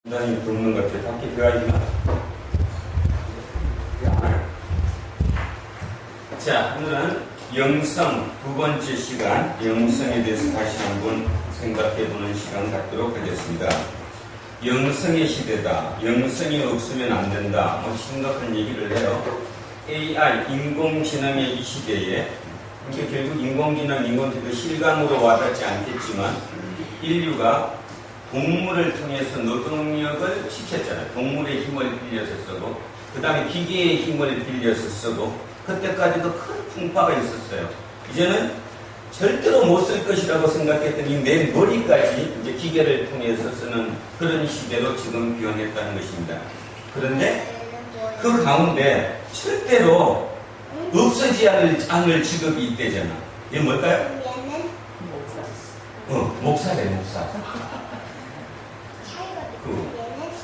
상당히 굶는 것 같아요. 밖에 들어가 있나? 자, 오늘은 영성 두 번째 시간, 영성에 대해서 다시 한번 생각해보는 시간 갖도록 하겠습니다. 영성의 시대다. 영성이 없으면 안 된다. 뭐 심각한 얘기를 해요. AI, 인공지능의 이 시대에, 그러니까 결국 인공지능 실감으로 와닿지 않겠지만 인류가 동물을 통해서 노동력을 시켰잖아요. 동물의 힘을 빌려서 쓰고, 그 다음에 기계의 힘을 빌려서 쓰고, 그때까지도 큰 풍파가 있었어요. 이제는 절대로 못 쓸 것이라고 생각했더니 내 머리까지 이제 기계를 통해서 쓰는 그런 시대로 지금 변했다는 것입니다. 그런데 그 가운데 절대로 없어지지 않을 직업이 있대잖아. 이게 뭘까요? 목사래, 목사.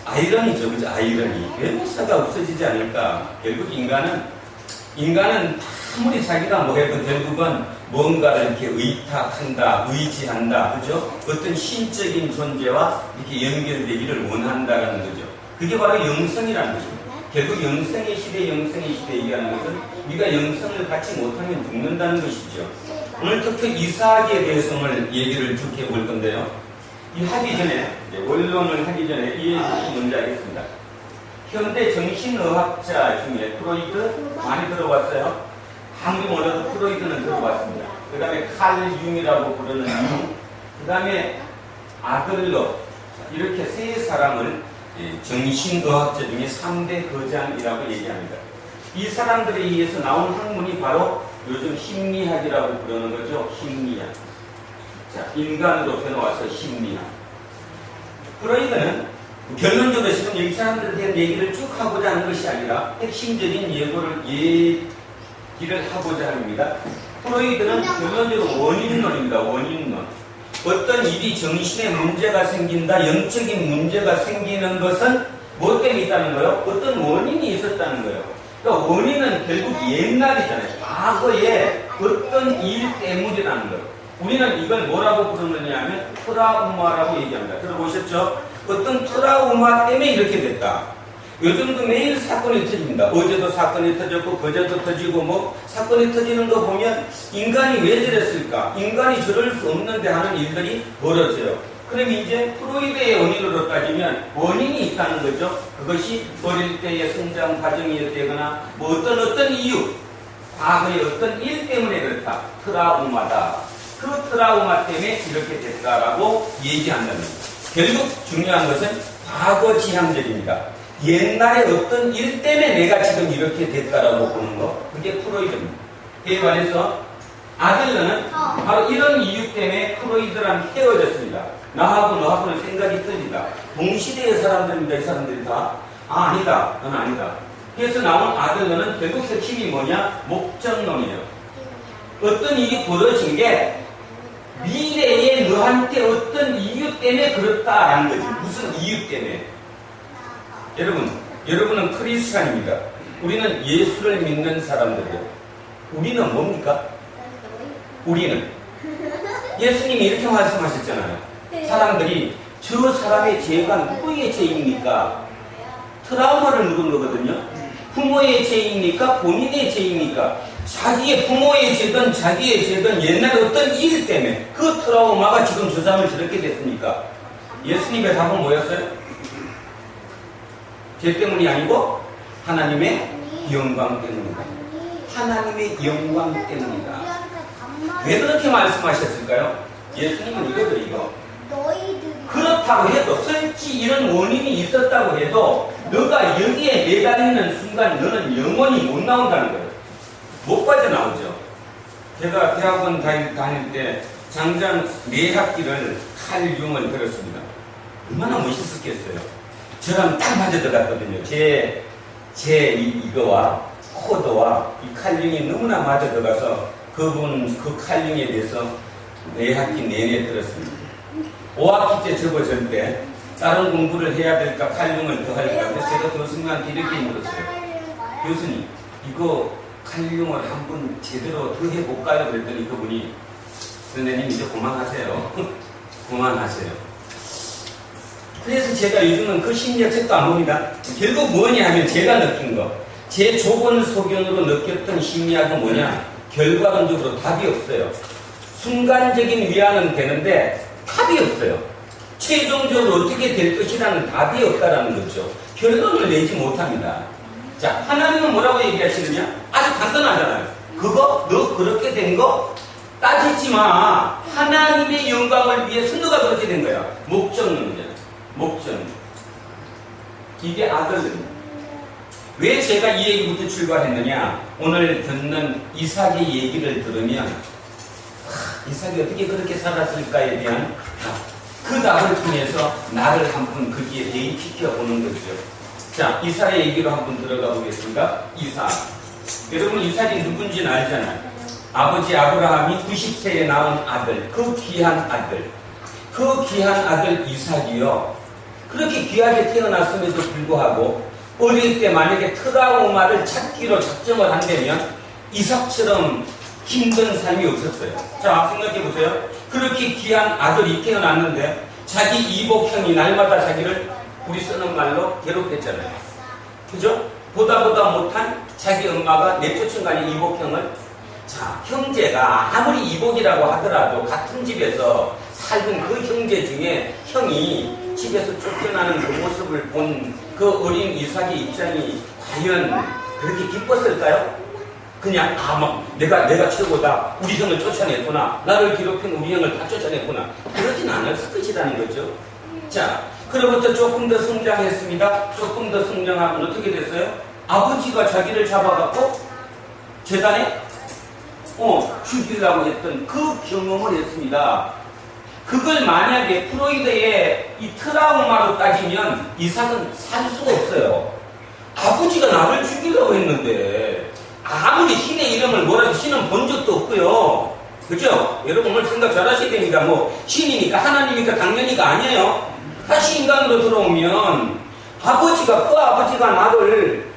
아이러니죠, 그죠? 아이러니. 왜 목사가 없어지지 않을까? 결국 인간은 아무리 자기가 뭐 해도 결국은 뭔가를 이렇게 의탁한다, 의지한다, 그죠? 어떤 신적인 존재와 이렇게 연결되기를 원한다라는 거죠. 그게 바로 영성이라는 것입니다. 결국 영성의 시대 얘기하는 것은 우리가 영성을 갖지 못하면 죽는다는 것이죠. 오늘 특히 이삭에 대해서 오늘 얘기를 쭉 해볼 건데요. 이 하기 전에, 원론을 하기 전에 이 얘기 먼저 하겠습니다. 현대 정신의학자 중에 프로이드 많이 들어봤어요? 아무리 몰라도 프로이드는 들어봤습니다. 그 다음에 칼 융이라고 부르는 융, 그 다음에 아들러, 이렇게 세 사람을 정신의학자 중에 3대 거장이라고 얘기합니다. 이 사람들에 의해서 나온 학문이 바로 요즘 심리학이라고 부르는 거죠. 심리학. 자, 인간으로 변화와서 심리학. 프로이드는 결론적으로 지금 여기 사람들에 대한 얘기를 쭉 하고자 하는 것이 아니라 핵심적인 얘기를 하고자 합니다. 프로이드는 결론적으로 원인론입니다. 원인론. 어떤 일이 정신에 문제가 생긴다, 영적인 문제가 생기는 것은 뭐 때문에 있다는 거예요? 어떤 원인이 있었다는 거예요. 그러니까 원인은 결국 옛날이잖아요. 과거에 어떤 일 때문이라는 거예요. 우리는 이걸 뭐라고 부르느냐 하면 트라우마라고 얘기합니다. 들어보셨죠? 어떤 트라우마 때문에 이렇게 됐다. 요즘도 매일 사건이 터집니다. 어제도 사건이 터졌고 그제도 터지고 뭐 사건이 터지는 거 보면 인간이 왜 저랬을까? 인간이 저럴 수 없는데 하는 일들이 벌어져요. 그럼 이제 프로이드의 원인으로 따지면 원인이 있다는 거죠. 그것이 어릴 때의 성장 과정이었다거나 뭐 어떤 이유, 과거의 어떤 일 때문에 그렇다. 트라우마다. 그 트라우마 때문에 이렇게 됐다라고 얘기한다는 겁니다. 결국 중요한 것은 과거 지향적입니다. 옛날에 어떤 일 때문에 내가 지금 이렇게 됐다라고 보는 거, 그게 프로이드입니다. 그에 관해서 아들러는 바로 이런 이유 때문에 프로이드랑 헤어졌습니다. 나하고 너하고는 생각이 틀리다. 동시대의 사람들입니다. 이 사람들이 다. 아니다. 넌 아니다. 그래서 나온 아들러는 결국 핵심이 뭐냐? 목적론이에요. 어떤 일이 벌어진 게 미래에 너한테 어떤 이유 때문에 그렇다라는 거지. 무슨 이유 때문에. 여러분은 크리스찬입니다. 우리는 예수를 믿는 사람들이에요. 우리는 뭡니까? 우리는 예수님이 이렇게 말씀하셨잖아요. 사람들이 저 사람의 죄가 누구의 죄입니까? 트라우마를 누른 거거든요. 부모의 죄입니까? 본인의 죄입니까? 자기의 부모의 죄든 자기의 죄든 옛날에 어떤 일 때문에 그 트라우마가 지금 저 사람을 저렇게 됐습니까? 예수님의 답은 뭐였어요? 죄 때문이 아니고 하나님의 영광 때문이다. 하나님의 영광 때문이다. 왜 그렇게 말씀하셨을까요? 예수님은 이거죠, 이거. 그렇다고 해도 설치 이런 원인이 있었다고 해도 너가 여기에 매달리는 순간 너는 영원히 못 나온다는 거예요. 못 빠져나오죠. 제가 대학원 다닐 때 장장 4학기를 칼 융을 들었습니다. 얼마나 멋있었겠어요. 저랑 딱 맞아 들어갔거든요. 이거와 코드와 이 칼융이 너무나 맞아 들어가서 그 칼융에 대해서 4학기 내내 들었습니다. 5학기 때 접어질 때 다른 공부를 해야 될까 칼융을 더 할까. 그래서 제가 교수님한테 이렇게 물었어요. 교수님, 이거 칼융을 한번 제대로 더 해볼까요? 그랬더니 그분이 선생님 이제 그만하세요. 그만하세요. 그래서 제가 요즘은 그 심리학 책도 안 봅니다. 결국 뭐냐 하면 제가 느낀 거. 제 좁은 소견으로 느꼈던 심리학은 뭐냐? 결과론적으로 답이 없어요. 순간적인 위안은 되는데 답이 없어요. 최종적으로 어떻게 될 것이라는 답이 없다라는 거죠. 결론을 내지 못합니다. 자, 하나님은 뭐라고 얘기하시느냐? 아주 간단하잖아요. 그거 너 그렇게 된 거 따지지 마. 하나님의 영광을 위해서 너가 그렇게 된 거야. 목적론이잖아. 목적. 이게 아들입니다. 왜 제가 이 얘기부터 출발했느냐? 오늘 듣는 이삭의 얘기를 들으면 이삭이 어떻게 그렇게 살았을까에 대한 그 답을 통해서 나를 한번 거기에 대입시켜 보는 거죠. 자, 이삭의 얘기로 한번 들어가 보겠습니다. 이삭. 여러분 이삭이 누군지는 알잖아요. 아버지 아브라함이 90세에 낳은 아들, 그 귀한 아들. 그 귀한 아들 이삭이요. 그렇게 귀하게 태어났음에도 불구하고 어릴 때 만약에 트라우마를 찾기로 작정을 한다면 이삭처럼 힘든 삶이 없었어요. 자, 생각해 보세요. 그렇게 귀한 아들이 태어났는데 자기 이복형이 날마다 자기를 우리 쓰는 말로 괴롭혔잖아요. 그죠? 보다 못한 자기 엄마가 내쫓은 거 아닌 이복형을. 자, 형제가 아무리 이복이라고 하더라도 같은 집에서 살던 그 형제 중에 형이 집에서 쫓겨나는 그 모습을 본 그 어린 이삭의 입장이 과연 그렇게 기뻤을까요? 그냥 막 내가 최고다. 우리 형을 쫓아냈구나. 나를 괴롭힌 우리 형을 다 쫓아냈구나. 그러진 않았을 것이라는 거죠. 자, 그로부터 조금 더 성장했습니다. 조금 더 성장하면 어떻게 됐어요? 아버지가 자기를 잡아갖고 재단에 죽이려고 했던 그 경험을 했습니다. 그걸 만약에 프로이드의 이 트라우마로 따지면 이삭은 살 수가 없어요. 아버지가 나를 죽이려고 했는데 아무리 신의 이름을 뭐라도 신은 본 적도 없고요. 그죠? 여러분 오늘 생각 잘 하셔야 됩니다. 뭐 신이니까 하나님이니까 당연히가 아니에요. 다시 인간으로 들어오면 그 아버지가 나를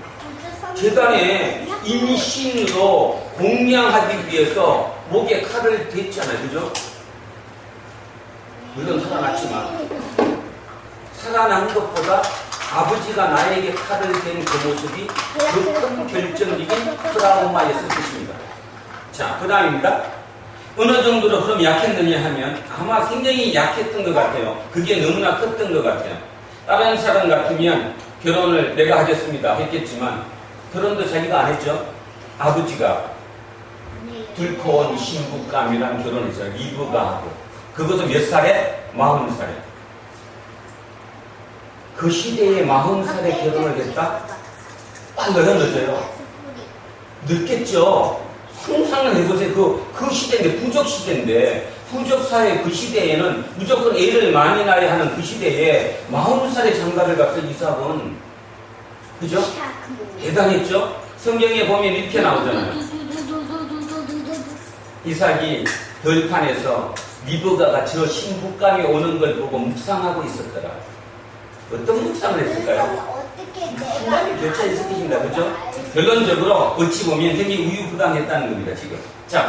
재단에 임신으로 공양하기 위해서 목에 칼을 댔잖아요. 그죠? 물론 살아났지만 살아난 것보다 아버지가 나에게 칼을 댄 그 모습이 더 큰 결정적인 트라우마였을 것입니다. 자, 그 다음입니다. 어느 정도로 그럼 약했느냐 하면 아마 굉장히 약했던 것 같아요. 그게 너무나 컸던 것 같아요. 다른 사람 같으면 결혼을 내가 하겠습니다 했겠지만 결혼도 자기가 안 했죠. 아버지가 들커온 신부감이란 결혼을 했어요. 리브가 하고. 그것도 몇 살에? 40살에. 그 시대에 40살에 결혼을 했다? 빨라요, 늦어요? 늦겠죠. 상상을 해보세요. 그 시대인데, 부족 시대인데, 부족 사회 그 시대에는 무조건 애를 많이 낳아야 하는 그 시대에 40살에 장가를 갔어, 이삭은. 그죠? 대단했죠? 성경에 보면 이렇게 나오잖아요. 이삭이 들판에서 리브가가 저 신부감이 오는 걸 보고 묵상하고 있었더라. 어떤 묵상을 했을까요? 하나님 교차에 있으십니다. 그죠? 결론적으로 어찌 보면 굉장히 우유부단했다는 겁니다. 지금. 자,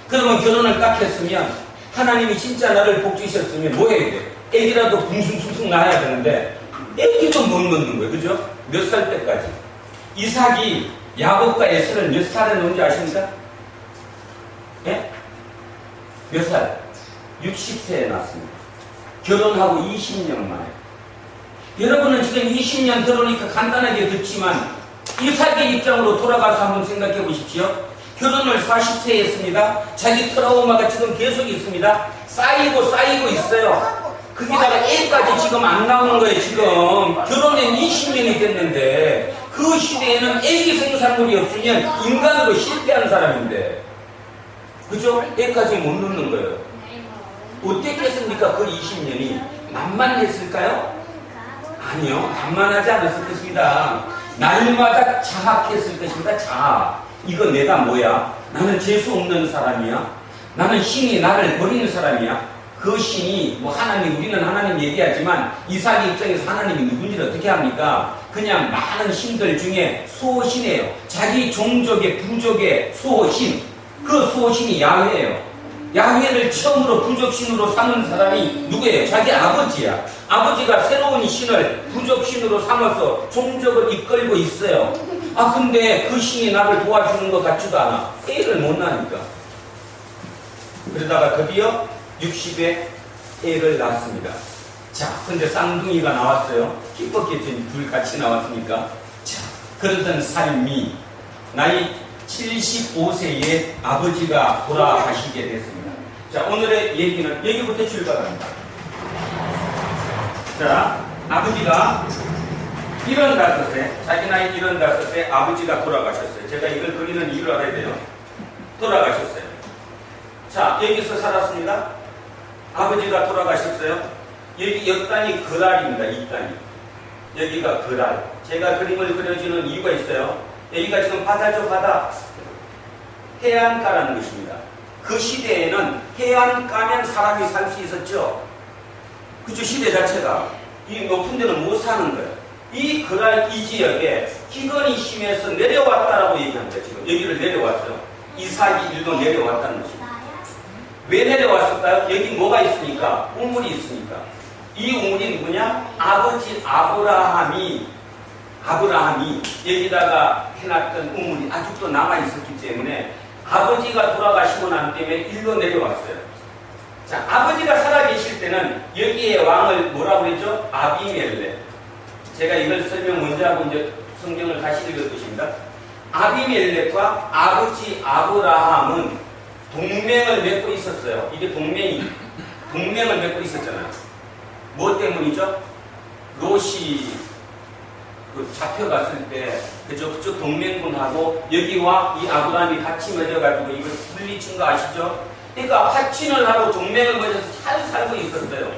그러면 결혼을 딱 했으면 하나님이 진짜 나를 복 주셨으면 뭐 해야 돼? 애기라도 붕숭숭숭 낳아야 되는데 애기도 못 넣는 거예요. 그죠? 몇 살 때까지. 이삭이 야곱과 에서를 몇 살에 놓은지 아십니까? 예? 몇 살? 60세에 낳았습니다. 결혼하고 20년 만에. 여러분은 지금 20년 들어오니까 간단하게 듣지만 이삭의 입장으로 돌아가서 한번 생각해 보십시오. 결혼을 40세에 했습니다. 자기 트라우마가 지금 계속 있습니다. 쌓이고 있어요. 거기다가 애까지 지금 안 나오는 거예요. 지금 결혼은 20년이 됐는데 그 시대에는 애기 생산물이 없으면 인간으로 실패한 사람인데 그죠? 애까지 못 넣는 거예요. 어땠겠습니까? 그 20년이 만만했을까요? 아니요. 만만하지 않았을 것입니다. 날마다 자학했을 것입니다. 자학. 이거 내가 뭐야? 나는 재수 없는 사람이야? 나는 신이 나를 버리는 사람이야? 그 신이 뭐 하나님, 우리는 하나님 얘기하지만 이삭의 입장에서 하나님이 누군지를 어떻게 합니까? 그냥 많은 신들 중에 수호신이에요. 자기 종족의 부족의 수호신. 그 수호신이 야훼예요. 야훼를 처음으로 부족신으로 삼은 사람이 누구예요? 자기 아버지야. 아버지가 새로운 신을 부족신으로 삼아서 종족을 이끌고 있어요. 아 근데 그 신이 나를 도와주는 것 같지도 않아. 애를 못 낳으니까. 그러다가 드디어 60에 애를 낳았습니다. 자, 근데 쌍둥이가 나왔어요. 기뻤겠지, 둘 같이 나왔으니까. 자, 그러던 삶이 나이 75세에 아버지가 돌아가시게 됐습니다. 자, 오늘의 얘기는 여기부터 출발합니다. 자, 아버지가 75세, 자기 나이 75세 아버지가 돌아가셨어요. 제가 이걸 그리는 이유를 알아야 돼요. 돌아가셨어요. 자, 여기서 살았습니다. 아버지가 돌아가셨어요. 여기 옆단이 그랄입니다. 이 단이. 여기가 그랄. 제가 그림을 그려주는 이유가 있어요. 여기가 지금 바다죠, 바다. 해안가라는 것입니다. 그 시대에는 해안가면 사람이 살 수 있었죠. 그쵸, 시대 자체가. 이 높은 데는 못 사는 거예요. 이 그랄 이 지역에 기근이 심해서 내려왔다라고 얘기합니다. 지금 여기를 내려왔어요. 이삭이 일로 내려왔다는 것입니다. 왜 내려왔을까요? 여기 뭐가 있으니까? 우물이 있으니까. 이 우물이 누구냐? 아버지 아브라함이 여기다가 해놨던 우물이 아직도 남아있었기 때문에 아버지가 돌아가시고 난 때문에 일로 내려왔어요. 자, 아버지가 살아계실 때는 여기에 왕을 뭐라고 그랬죠? 아비멜렉. 제가 이걸 설명 먼저 하고 이제 성경을 다시 읽을 것입니다. 아비멜렉과 아버지 아브라함은 동맹을 맺고 있었어요. 이게 동맹을 맺고 있었잖아요. 뭐 때문이죠? 롯이 잡혀갔을 때 그쪽 동맹군하고 여기와 이 아브라함이 같이 맺어가지고 이걸 물리친 거 아시죠? 그러니까 화친을 하고 동맹을 맺어서 잘 살고 있었어요.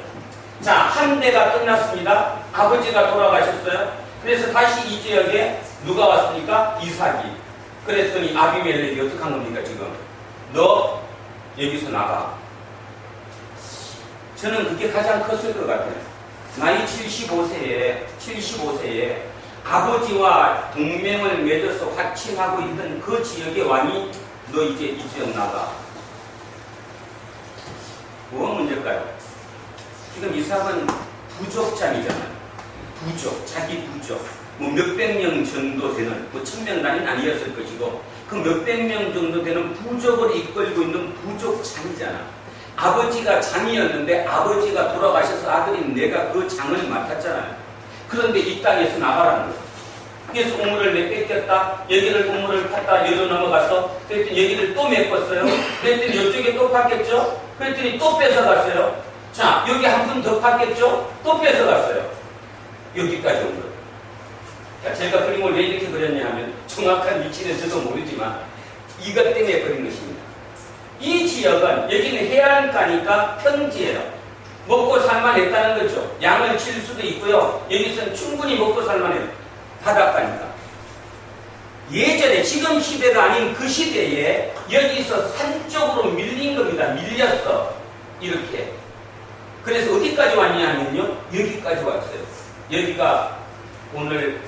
자, 한 대가 끝났습니다. 아버지가 돌아가셨어요. 그래서 다시 이 지역에 누가 왔습니까? 이삭이. 그랬더니 아비멜렉이 어떻게 한 겁니까 지금? 너 여기서 나가. 저는 그게 가장 컸을 것 같아요. 나이 75세에 아버지와 동맹을 맺어서 화친하고 있던 그 지역의 왕이 너 이제 이 지역 나가. 뭐가 문제일까요? 지금 이삭은 부족장이잖아요. 자기 부족. 뭐 몇백 명 정도 되는, 뭐 1000명 단위는 아니었을 것이고, 그 몇백 명 정도 되는 부족을 이끌고 있는 부족장이잖아. 아버지가 장이었는데 아버지가 돌아가셔서 아들인 내가 그 장을 맡았잖아요. 그런데 이 땅에서 나가라는 거예요. 그래서 우물을 뺏겼다. 여기를 우물을 팠다. 여기로 넘어가서 그랬더니 여기를 또 메꿨어요. 그랬더니 이쪽에 또 팠겠죠. 그랬더니 또 뺏어갔어요. 자, 여기 한 분 더 팠겠죠. 또 뺏어갔어요. 여기까지 온 거예요. 제가 그림을 왜 이렇게 그렸냐 하면 정확한 위치는 저도 모르지만 이것 때문에 그린 것입니다. 이 지역은 여기는 해안가니까 평지예요. 먹고 살만했다는 거죠. 양을 칠 수도 있고요. 여기서는 충분히 먹고 살만해요. 바닷가니까. 예전에 지금 시대가 아닌 그 시대에 여기서 산 쪽으로 밀린 겁니다. 밀렸어. 이렇게. 그래서 어디까지 왔냐 하면요. 여기까지 왔어요. 여기가 오늘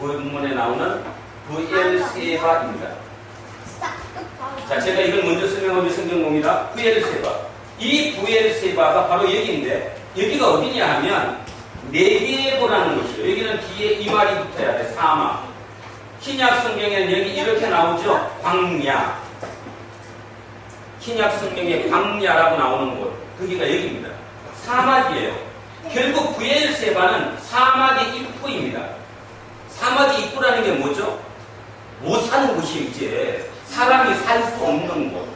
본문에 나오는 부엘세바입니다. 자, 제가 이걸 먼저 설명하면 성경봅니다. 부엘세바. 이 부엘세바가 바로 여기인데 여기가 어디냐 하면 네게보라는 곳이에요. 여기는 뒤에 이 말이 붙어야 돼. 사막. 신약 성경에는 여기 이렇게 나오죠. 광야. 신약 성경에 광야라고 나오는 곳. 거기가 여기입니다. 사막이에요. 결국 부엘세바는 사막의 입구입니다. 사막의 입구라는 게 뭐죠? 못 사는 곳이 이제 사람이 살 수 없는 곳.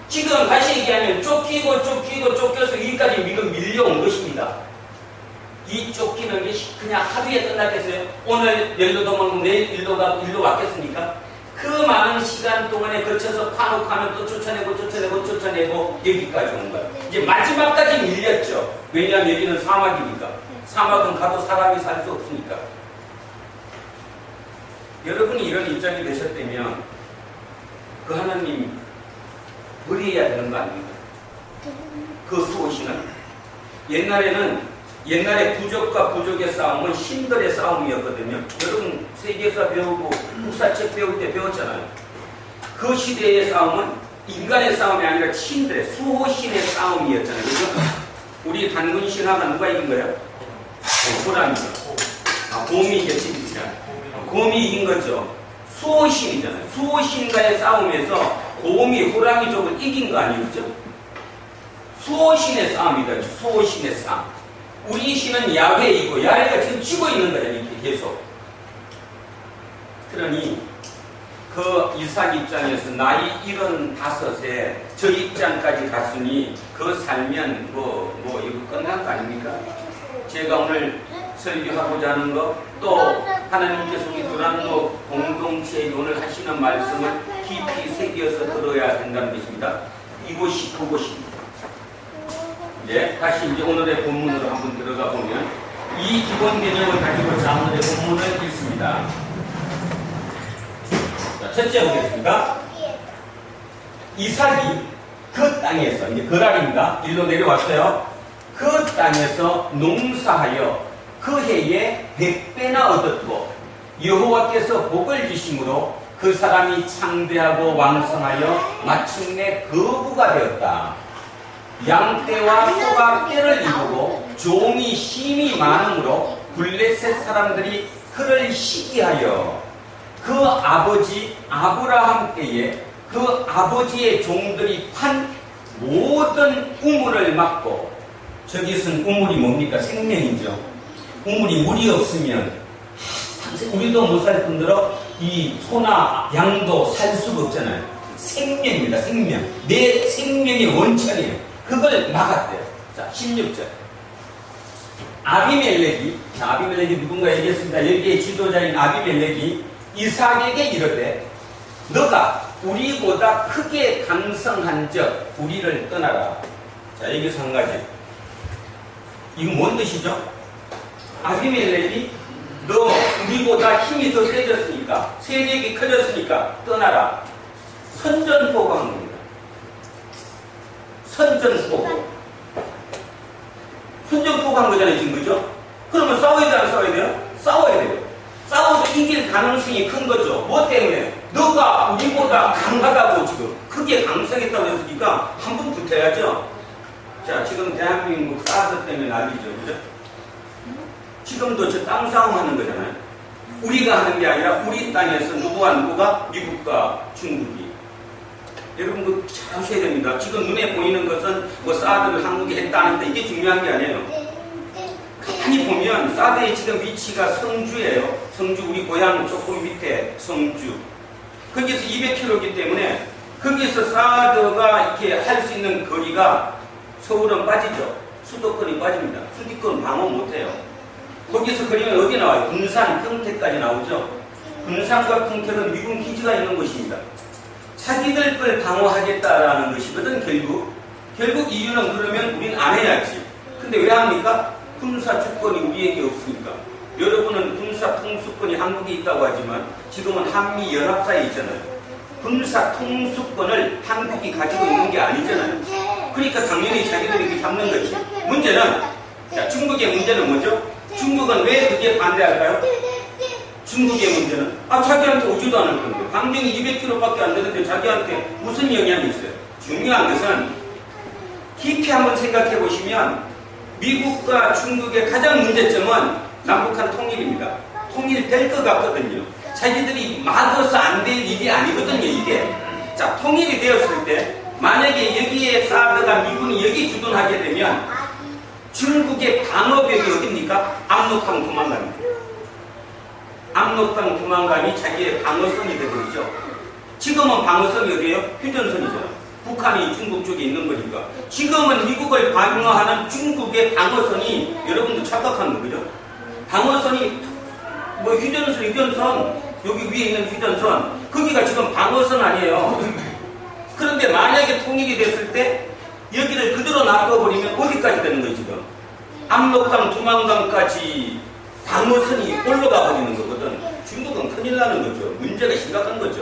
지금 다시 얘기하면 쫓겨서 여기까지 밀려온 것입니다. 이 쫓기는 게 그냥 하루에 끝났겠어요? 오늘 여기로 도망가고 내일 일로 가고 일로 왔겠습니까? 그 많은 시간 동안에 거쳐서 파놓고 하면 또 쫓아내고 여기까지 온 거예요. 이제 마지막까지 밀렸죠. 왜냐하면 여기는 사막이니까. 사막은 가도 사람이 살 수 없으니까. 여러분이 이런 입장이 되셨다면 그 하나님 무리해야 되는 거 아닙니까? 그 수호신은 옛날에 부족과 부족의 싸움은 신들의 싸움이었거든요. 여러분 세계사 배우고 국사책 배울 때 배웠잖아요. 그 시대의 싸움은 인간의 싸움이 아니라 신들의 수호신의 싸움이었잖아요. 그죠? 우리 단군 신화가 누가 이긴 거예요? 호랑이죠. 곰이 이겼지. 곰이 이긴 거죠. 수호신이잖아요. 수호신과의 싸움에서 곰이 호랑이족을 이긴 거 아니겠죠? 수호신의 싸움이다. 수호신의 싸움. 우리 신은 야훼이고 야훼가 지금 쥐고 있는 거야. 이렇게 계속. 그러니 그 이삭 입장에서 나이 75에 저 입장까지 갔으니 그 살면 이거 끝난 거 아닙니까? 제가 오늘 설교하고자 하는 거, 또 하나님께서 우리 두란노 공동체에 오늘 하시는 말씀을 깊이 새겨서 들어야 된다는 것입니다. 이곳이 그곳입니다. 이제 다시 이제 오늘의 본문으로 한번 들어가 보면 이 기본 개념을 가지고 자 오늘의 본문을 읽습니다. 자, 첫째 보겠습니다. 이삭이 그 땅에서, 이제 그랄입니다. 일로 내려왔어요. 그 땅에서 농사하여 그 해에 100배나 얻었고 여호와께서 복을 주심으로 그 사람이 창대하고 왕성하여 마침내 거부가 되었다. 양떼와 소가 떼를 이루고 종이 심이 많으므로 블레셋 사람들이 그를 시기하여 그 아버지 아브라함 때에 그 아버지의 종들이 판 모든 우물을 막고, 저기서는 우물이 뭡니까? 생명이죠. 우물이 물이 없으면 우리도 못 살 뿐더러 이 소나 양도 살 수가 없잖아요. 생명입니다. 생명. 내 생명의 원천이에요. 그걸 막았대요. 자, 16절. 아비멜렉이 누군가 얘기했습니다. 여기에 지도자인 아비멜렉이 이삭에게 이르되 너가 우리보다 크게 강성한 적 우리를 떠나라. 자, 여기서 한 가지. 이건 뭔 뜻이죠? 아비멜렉이 너 우리보다 힘이 더 세졌으니까, 세력이 커졌으니까 떠나라. 선전포고한 겁니다. 선전포고. 선전포고한 거잖아요, 지금. 그죠? 그러면 싸워야 돼요, 안 싸워야 돼요? 싸워야 돼요. 싸워도 이길 가능성이 큰 거죠. 뭐 때문에? 너가 우리보다 강하다고 지금 크게 강성했다고 했으니까 한 번 붙어야죠. 자, 지금 대한민국 사드 때문에 난리죠. 그죠? 지금도 저 땅 싸움 하는 거잖아요. 우리가 하는 게 아니라 우리 땅에서 누구가 미국과 중국이. 여러분 그거 잘 하셔야 됩니다. 지금 눈에 보이는 것은 뭐 사드를 한국이 했다는데 이게 중요한 게 아니에요. 가만히 보면 사드의 지금 위치가 성주예요. 성주, 우리 고향 조금 밑에 성주. 거기서 200km이기 때문에 거기서 사드가 이렇게 할 수 있는 거리가 서울은 빠지죠. 수도권이 빠집니다. 수도권 방어 못해요. 거기서 그리면 어디 나와요? 군산, 평택까지 나오죠. 군산과 평택은 미군 기지가 있는 곳입니다. 자기들 걸 방어하겠다라는 것이거든. 결국 이유는 그러면 우린 안 해야지. 근데 왜 합니까? 군사 주권이 우리에게 없으니까. 여러분은 군사 통수권이 한국에 있다고 하지만 지금은 한미 연합사에 있잖아요. 군사 통수권을 한국이 가지고 있는 게 아니잖아요. 그러니까 당연히 자기들이 이렇게 잡는 거지. 문제는, 자, 중국의 문제는 뭐죠? 중국은 왜 그게 반대할까요? 중국의 문제는 자기한테 오지도 않을 건데 반경이 200km밖에 안 되는데 자기한테 무슨 영향이 있어요? 중요한 것은 깊이 한번 생각해 보시면 미국과 중국의 가장 문제점은 남북한 통일입니다. 통일될 것 같거든요. 자기들이 막아서 안 될 일이 아니거든요, 이게. 자, 통일이 되었을 때 만약에 여기에 사드가 미군이 여기 주둔하게 되면 중국의 방어벽이 어딥니까? 압록강 두만강입니다. 압록강 두만강이 자기의 방어선이 되버리죠. 지금은 방어선이 어디예요? 휴전선이잖아요. 북한이 중국 쪽에 있는 거니까. 지금은 미국을 방어하는 중국의 방어선이, 여러분도 착각하는 거죠? 방어선이 뭐 휴전선, 여기 위에 있는 휴전선, 거기가 지금 방어선 아니에요. 그런데 만약에 통일이 됐을 때 여기를 그대로 놔둬버리면 어디까지 되는 거예요, 지금? 압록강, 두만강까지 방어선이 올라가 버리는 거거든. 중국은 큰일 나는 거죠. 문제가 심각한 거죠.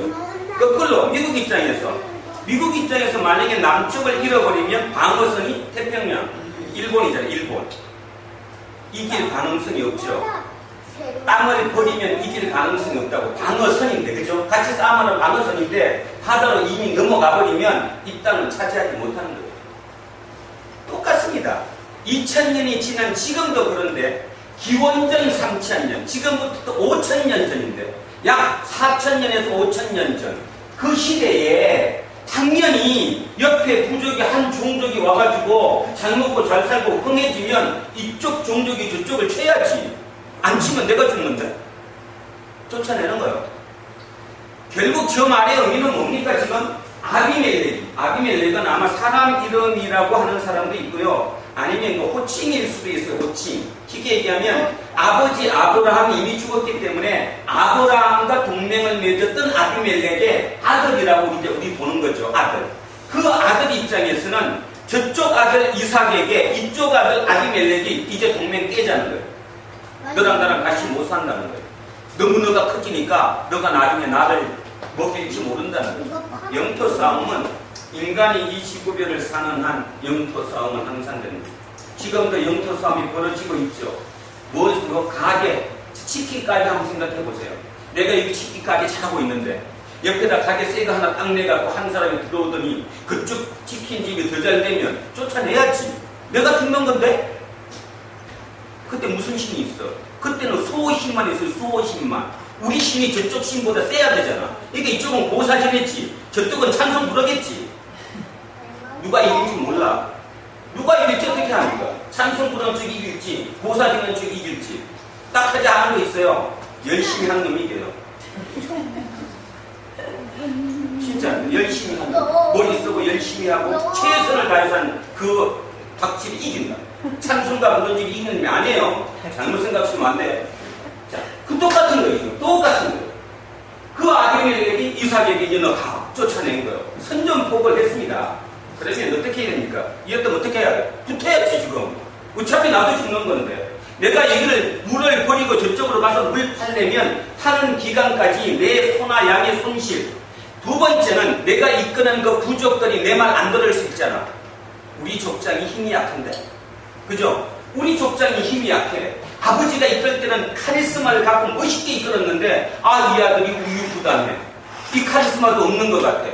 거꾸로 미국 입장에서 만약에 남쪽을 잃어버리면 방어선이 태평양, 일본이잖아요, 일본. 이길 가능성이 없죠. 땅을 버리면 이길 가능성이 없다고. 방어선인데, 그죠? 같이 싸움하는 방어선인데 바다로 이미 넘어가 버리면 이 땅을 차지하지 못하는 거예요. 똑같습니다. 2000년이 지난 지금도 그런데 기원전 3000년, 지금부터 5000년 전인데 약 4000년에서 5000년 전 그 시대에 당연히 옆에 부족이 한 종족이 와가지고 잘 먹고 잘 살고 흥해지면 이쪽 종족이 저쪽을 쳐야지. 안 치면 내가 죽는데 쫓아내는 거예요. 결국 저 말의 의미는 뭡니까? 지금 아비멜렉은 아마 사람 이름이라고 하는 사람도 있고요. 아니면 뭐 호칭일 수도 있어요. 호칭. 쉽게 얘기하면 아버지 아브라함이 이미 죽었기 때문에 아브라함과 동맹을 맺었던 아비멜렉의 아들이라고 이제 우리 보는 거죠. 아들. 그 아들 입장에서는 저쪽 아들 이삭에게 이쪽 아들 아비멜렉이 이제 동맹 깨자는 거예요. 너랑 나랑 같이 못 산다는 거예요. 너무 너가 커지니까 너가 나중에 나를 먹일지 모른다는 거예요. 영토 싸움은 인간이 이 지구별을 사는 한 영토 싸움은 항상 됩니다. 지금도 영토 싸움이 벌어지고 있죠. 뭐 가게, 치킨가게 한번 생각해 보세요. 내가 여기 치킨가게 잘하고 있는데 옆에다 가게 새거 하나 딱 내갖고 한 사람이 들어오더니 그쪽 치킨집이 더 잘 되면 쫓아내야지. 내가 죽는 건데? 그때 무슨 신이 있어? 그때는 수호 신만 있어요. 수호 신만. 우리 신이 저쪽 신보다 세야 되잖아. 그러니까 이쪽은 고사지겠지. 저쪽은 찬송 부르겠지. 누가 이길지 몰라. 누가 이길지 어떻게 합니까? 찬송 부르는 쪽이 이길지 고사지는 쪽이 이길지 딱 하지 않은 거 있어요. 열심히 하는 놈이 이겨요. 진짜 열심히 하는 놈. 머리 쓰고 열심히 하고 최선을 다해서 하는 그 박질이 이긴다. 찬송가 부르는 집이 이기는 놈이 아니에요. 잘못 생각하시면 안 돼. 자, 그 똑같은 거예요. 똑같은 거예요. 그 아비멜렉이 이삭에게 이제 너 가 쫓아낸 거예요. 선전포고를 했습니다. 그러면 어떻게 해야 됩니까? 이랬다면 어떻게 해야 돼? 붙어야지 지금. 어차피 나도 죽는 건데. 내가 여기를 물을 버리고 저쪽으로 가서 물 팔려면 타는 기간까지 내 소나 양의 손실. 두 번째는 내가 이끄는 그 부족들이 내 말 안 들을 수 있잖아. 우리 족장이 힘이 약한데. 그죠? 우리 족장이 힘이 약해. 아버지가 이끌 때는 카리스마를 갖고 멋있게 이끌었는데 아, 이 아들이 우유부단해. 이 카리스마도 없는 것 같아.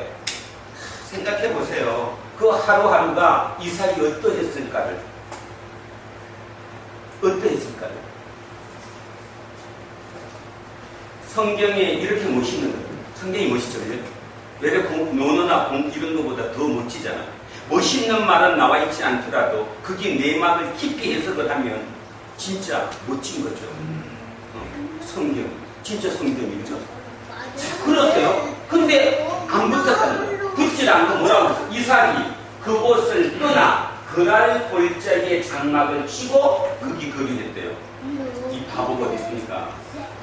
생각해 보세요. 그 하루하루가 이삭이 어떠했을까를. 어떠했을까를. 성경에 이렇게 멋있는 거예요. 성경이 멋있죠. 왜 논어나 이런 것보다 더 멋지잖아. 멋있는 말은 나와 있지 않더라도 그게 내막을 깊이 해석을 하면 진짜 멋진 거죠. 성경. 진짜 성경이죠. 그렇대요. 근데 안 붙었다는 거예요. 붙질 않고 뭐라고 했어요? 이삭이 그곳을 떠나 그랄 골짜기에 장막을 치고 거기 거류했대요. 이 바보가 어디 있으니까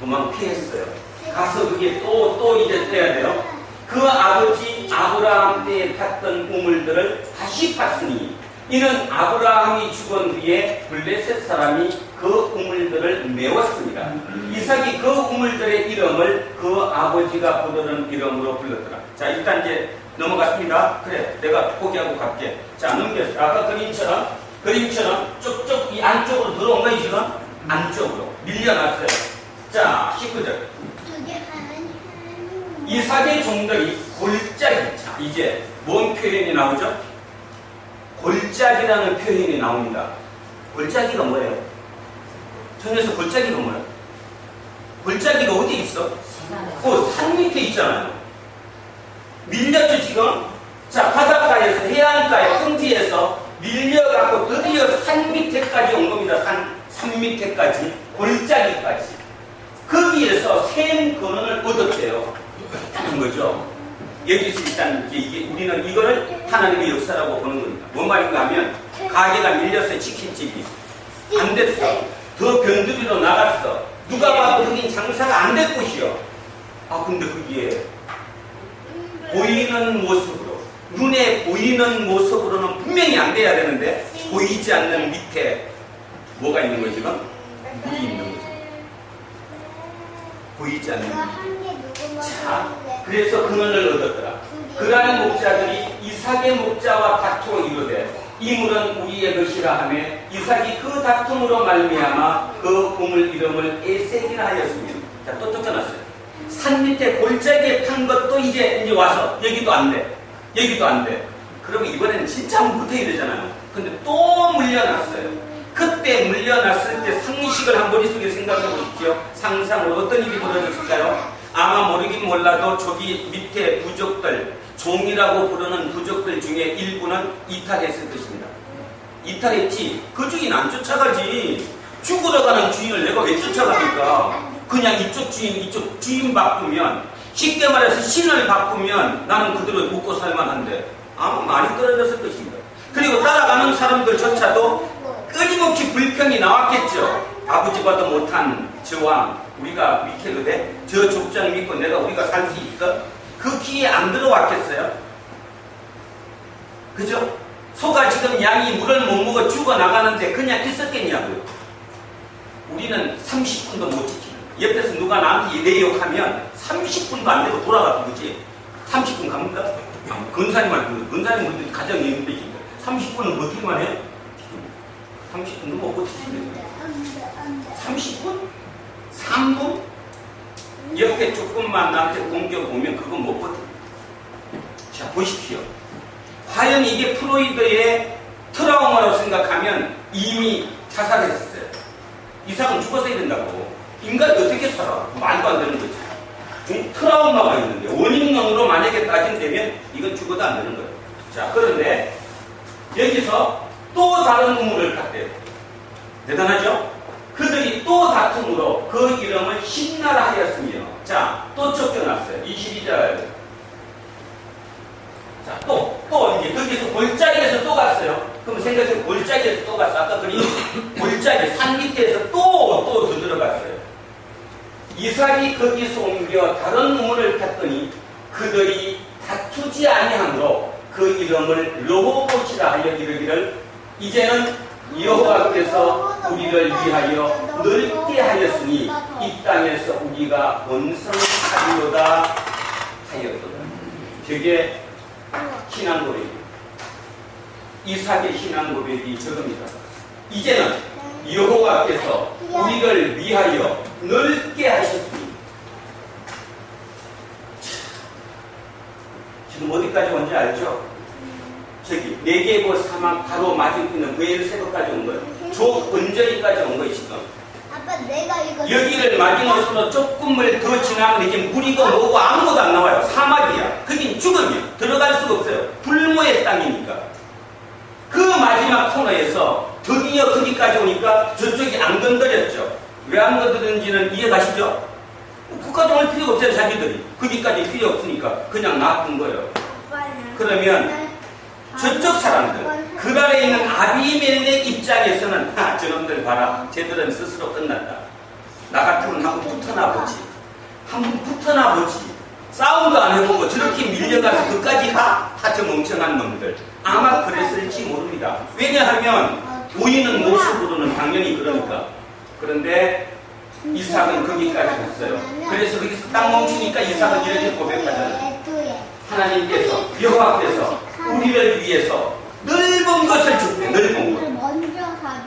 도망 피했어요. 가서 그게 또 이제 떼야 돼요. 그 아버지 아브라함 때에 팠던 우물들을 다시 팠으니 이는 아브라함이 죽은 뒤에 블레셋 사람이 그 우물들을 메웠습니다. 이삭이 그 우물들의 이름을 그 아버지가 부르는 이름으로 불렀더라. 자, 일단 이제 넘어갔습니다. 그래, 내가 포기하고 갈게. 자, 넘겼어요. 아까 그림처럼 쭉쭉 이 안쪽으로 들어온 거예요, 지금? 안쪽으로 밀려났어요. 자, 19절. 이삭의 종들이 골짜기. 자, 이제 뭔 표현이 나오죠? 골짜기라는 표현이 나옵니다. 골짜기가 뭐예요? 전에서 골짜기가 뭐예요? 골짜기가 어디 있어? 산 밑에 있잖아요. 밀렸죠, 지금? 자, 바닷가에서, 해안가에, 평지에서 밀려갖고 드디어 산 밑에까지 온 겁니다. 산 밑에까지, 골짜기까지. 거기에서 샘 근원을 얻었대요. 하는 거죠. 여기서 일단 이게 우리는 이거를 하나님의 역사라고 보는 겁니다. 뭔 말인가 하면 가게가 밀렸어요. 치킨집이 안 됐어. 더 변두리로 나갔어. 누가 봐도 거긴 장사가 안 될 곳이요. 아, 근데 거기에 보이는 모습으로, 눈에 보이는 모습으로는 분명히 안 돼야 되는데 보이지 않는 밑에 뭐가 있는 거지? 지금 물이 있는 거죠. 보이지 않는 물. 자, 그래서 근원을 얻었더라. 그러한 목자들이 이삭의 목자와 다투어 이르되 이 물은 우리의 것이라 하며 이삭이 그 다툼으로 말미암아 그 우물 이름을 에색이라 하였으며. 자, 또 쫓겨났어요. 산 밑에 골짜기에 탄 것도 이제 와서 여기도 안 돼. 여기도 안 돼. 그러면 이번에는 진짜 한번 붙어야 되잖아요. 근데 또 물려놨어요. 그때 물려놨을 때 상식을 한 머릿속에 생각해 보십시오. 상상으로 어떤 일이 벌어졌을까요? 아마 모르긴 몰라도 저기 밑에 부족들, 종이라고 부르는 부족들 중에 일부는 이탈했을 것입니다. 이탈했지. 그 주인 안 쫓아가지. 죽으러 가는 주인을 내가 왜 쫓아갑니까? 그냥 이쪽 주인 바꾸면, 쉽게 말해서 신을 바꾸면 나는 그대로 묵고 살만한데 아마 많이 떨어졌을 것입니다. 그리고 따라가는 사람들조차도 끊임없이 불평이 나왔겠죠. 아버지봐도 못한 저 왕, 우리가 믿혀도 돼? 저 족장 믿고 우리가 살 수 있어? 그 귀에 안 들어왔겠어요? 그죠? 소가 지금 양이 물을 못 먹어 죽어나가는데 그냥 있었겠냐고요. 우리는 30분도 못 지키는 거예요. 옆에서 누가 나한테 내 욕하면 30분도 안 되고 돌아가는 거지. 30분 갑니까? 근사님 우리 가장 예민해진다. 30분은 버티기만 해요? 30분도 못 버티시는 거예요. 30분? 3분? 옆에 조금만 나한테 공격 오면 그건 못 버텨요. 자, 보십시오. 과연 이게 프로이드의 트라우마로 생각하면 이미 자살했었어요. 이상은 죽었어야 된다고. 인간이 어떻게 살아? 말도 안 되는 거지. 트라우마가 있는데 원인론으로 만약에 따진다면 이건 죽어도 안 되는 거예요. 자, 그런데 여기서 또 다른 우물을 탔대요. 대단하죠? 그들이 또 다툼으로 그 이름을 신나라 하였으며, 자, 또 쫓겨났어요. 22절. 자, 또 이제 거기서 골짜기에서 또 갔어요. 그럼 생각해, 골짜기에서 또 갔어. 아까 그린 골짜기, 산 밑에서 또 들어갔어요. 이삭이 거기서 옮겨 다른 우물을 탔더니 그들이 다투지 아니함으로 그 이름을 르호봇이라 하여 이르기를, 이제는 여호와께서 우리를 위하여 넓게 하였으니 이 땅에서 우리가 번성하리로다 하였도다. 저게 신앙 고백입니다. 이삭의 신앙 고백이 저겁니다. 이제는 여호와께서 우리를 위하여 넓게 하셨으니. 지금 어디까지 온지 알죠? 저기 네게보 사막 바로 맞은편은 베엘세바까지 온 거예요. 저 언저리까지 온 거예요 지금. 아빠 내가 이거 여기를 마지노선으로 조금을 더 지나면 이제 물이고 뭐고 아무것도 안 나와요. 사막이야. 거긴 죽음이야. 들어갈 수가 없어요. 불모의 땅이니까. 그 마지막 코너에서 드디어 거기까지 오니까 저쪽이 안 건드렸죠. 왜 안 건드렸는지는 이해가시죠? 국가정할 필요가 없어요. 자기들이. 거기까지 필요 없으니까 그냥 놔둔 거예요. 그러면 저쪽 사람들, 그 아래 있는 아비멜렉 입장에서는 저놈들 봐라. 쟤들은 스스로 끝났다. 나 같으면 한번 붙어나 보지. 한번 붙어나 보지. 싸움도 안 해보고 저렇게 밀려가서 그까지 가? 저 멍청한 놈들. 아마 그랬을지 모릅니다. 왜냐하면 보이는 모습으로는 당연히 그러니까. 그런데 이삭은 거기까지 갔어요. 그래서 거기서 딱 멈추니까 이삭은 이렇게 고백하잖아요. 하나님께서, 여호와께서 우리를 위해서 넓은 것을 줬대. 넓은 것.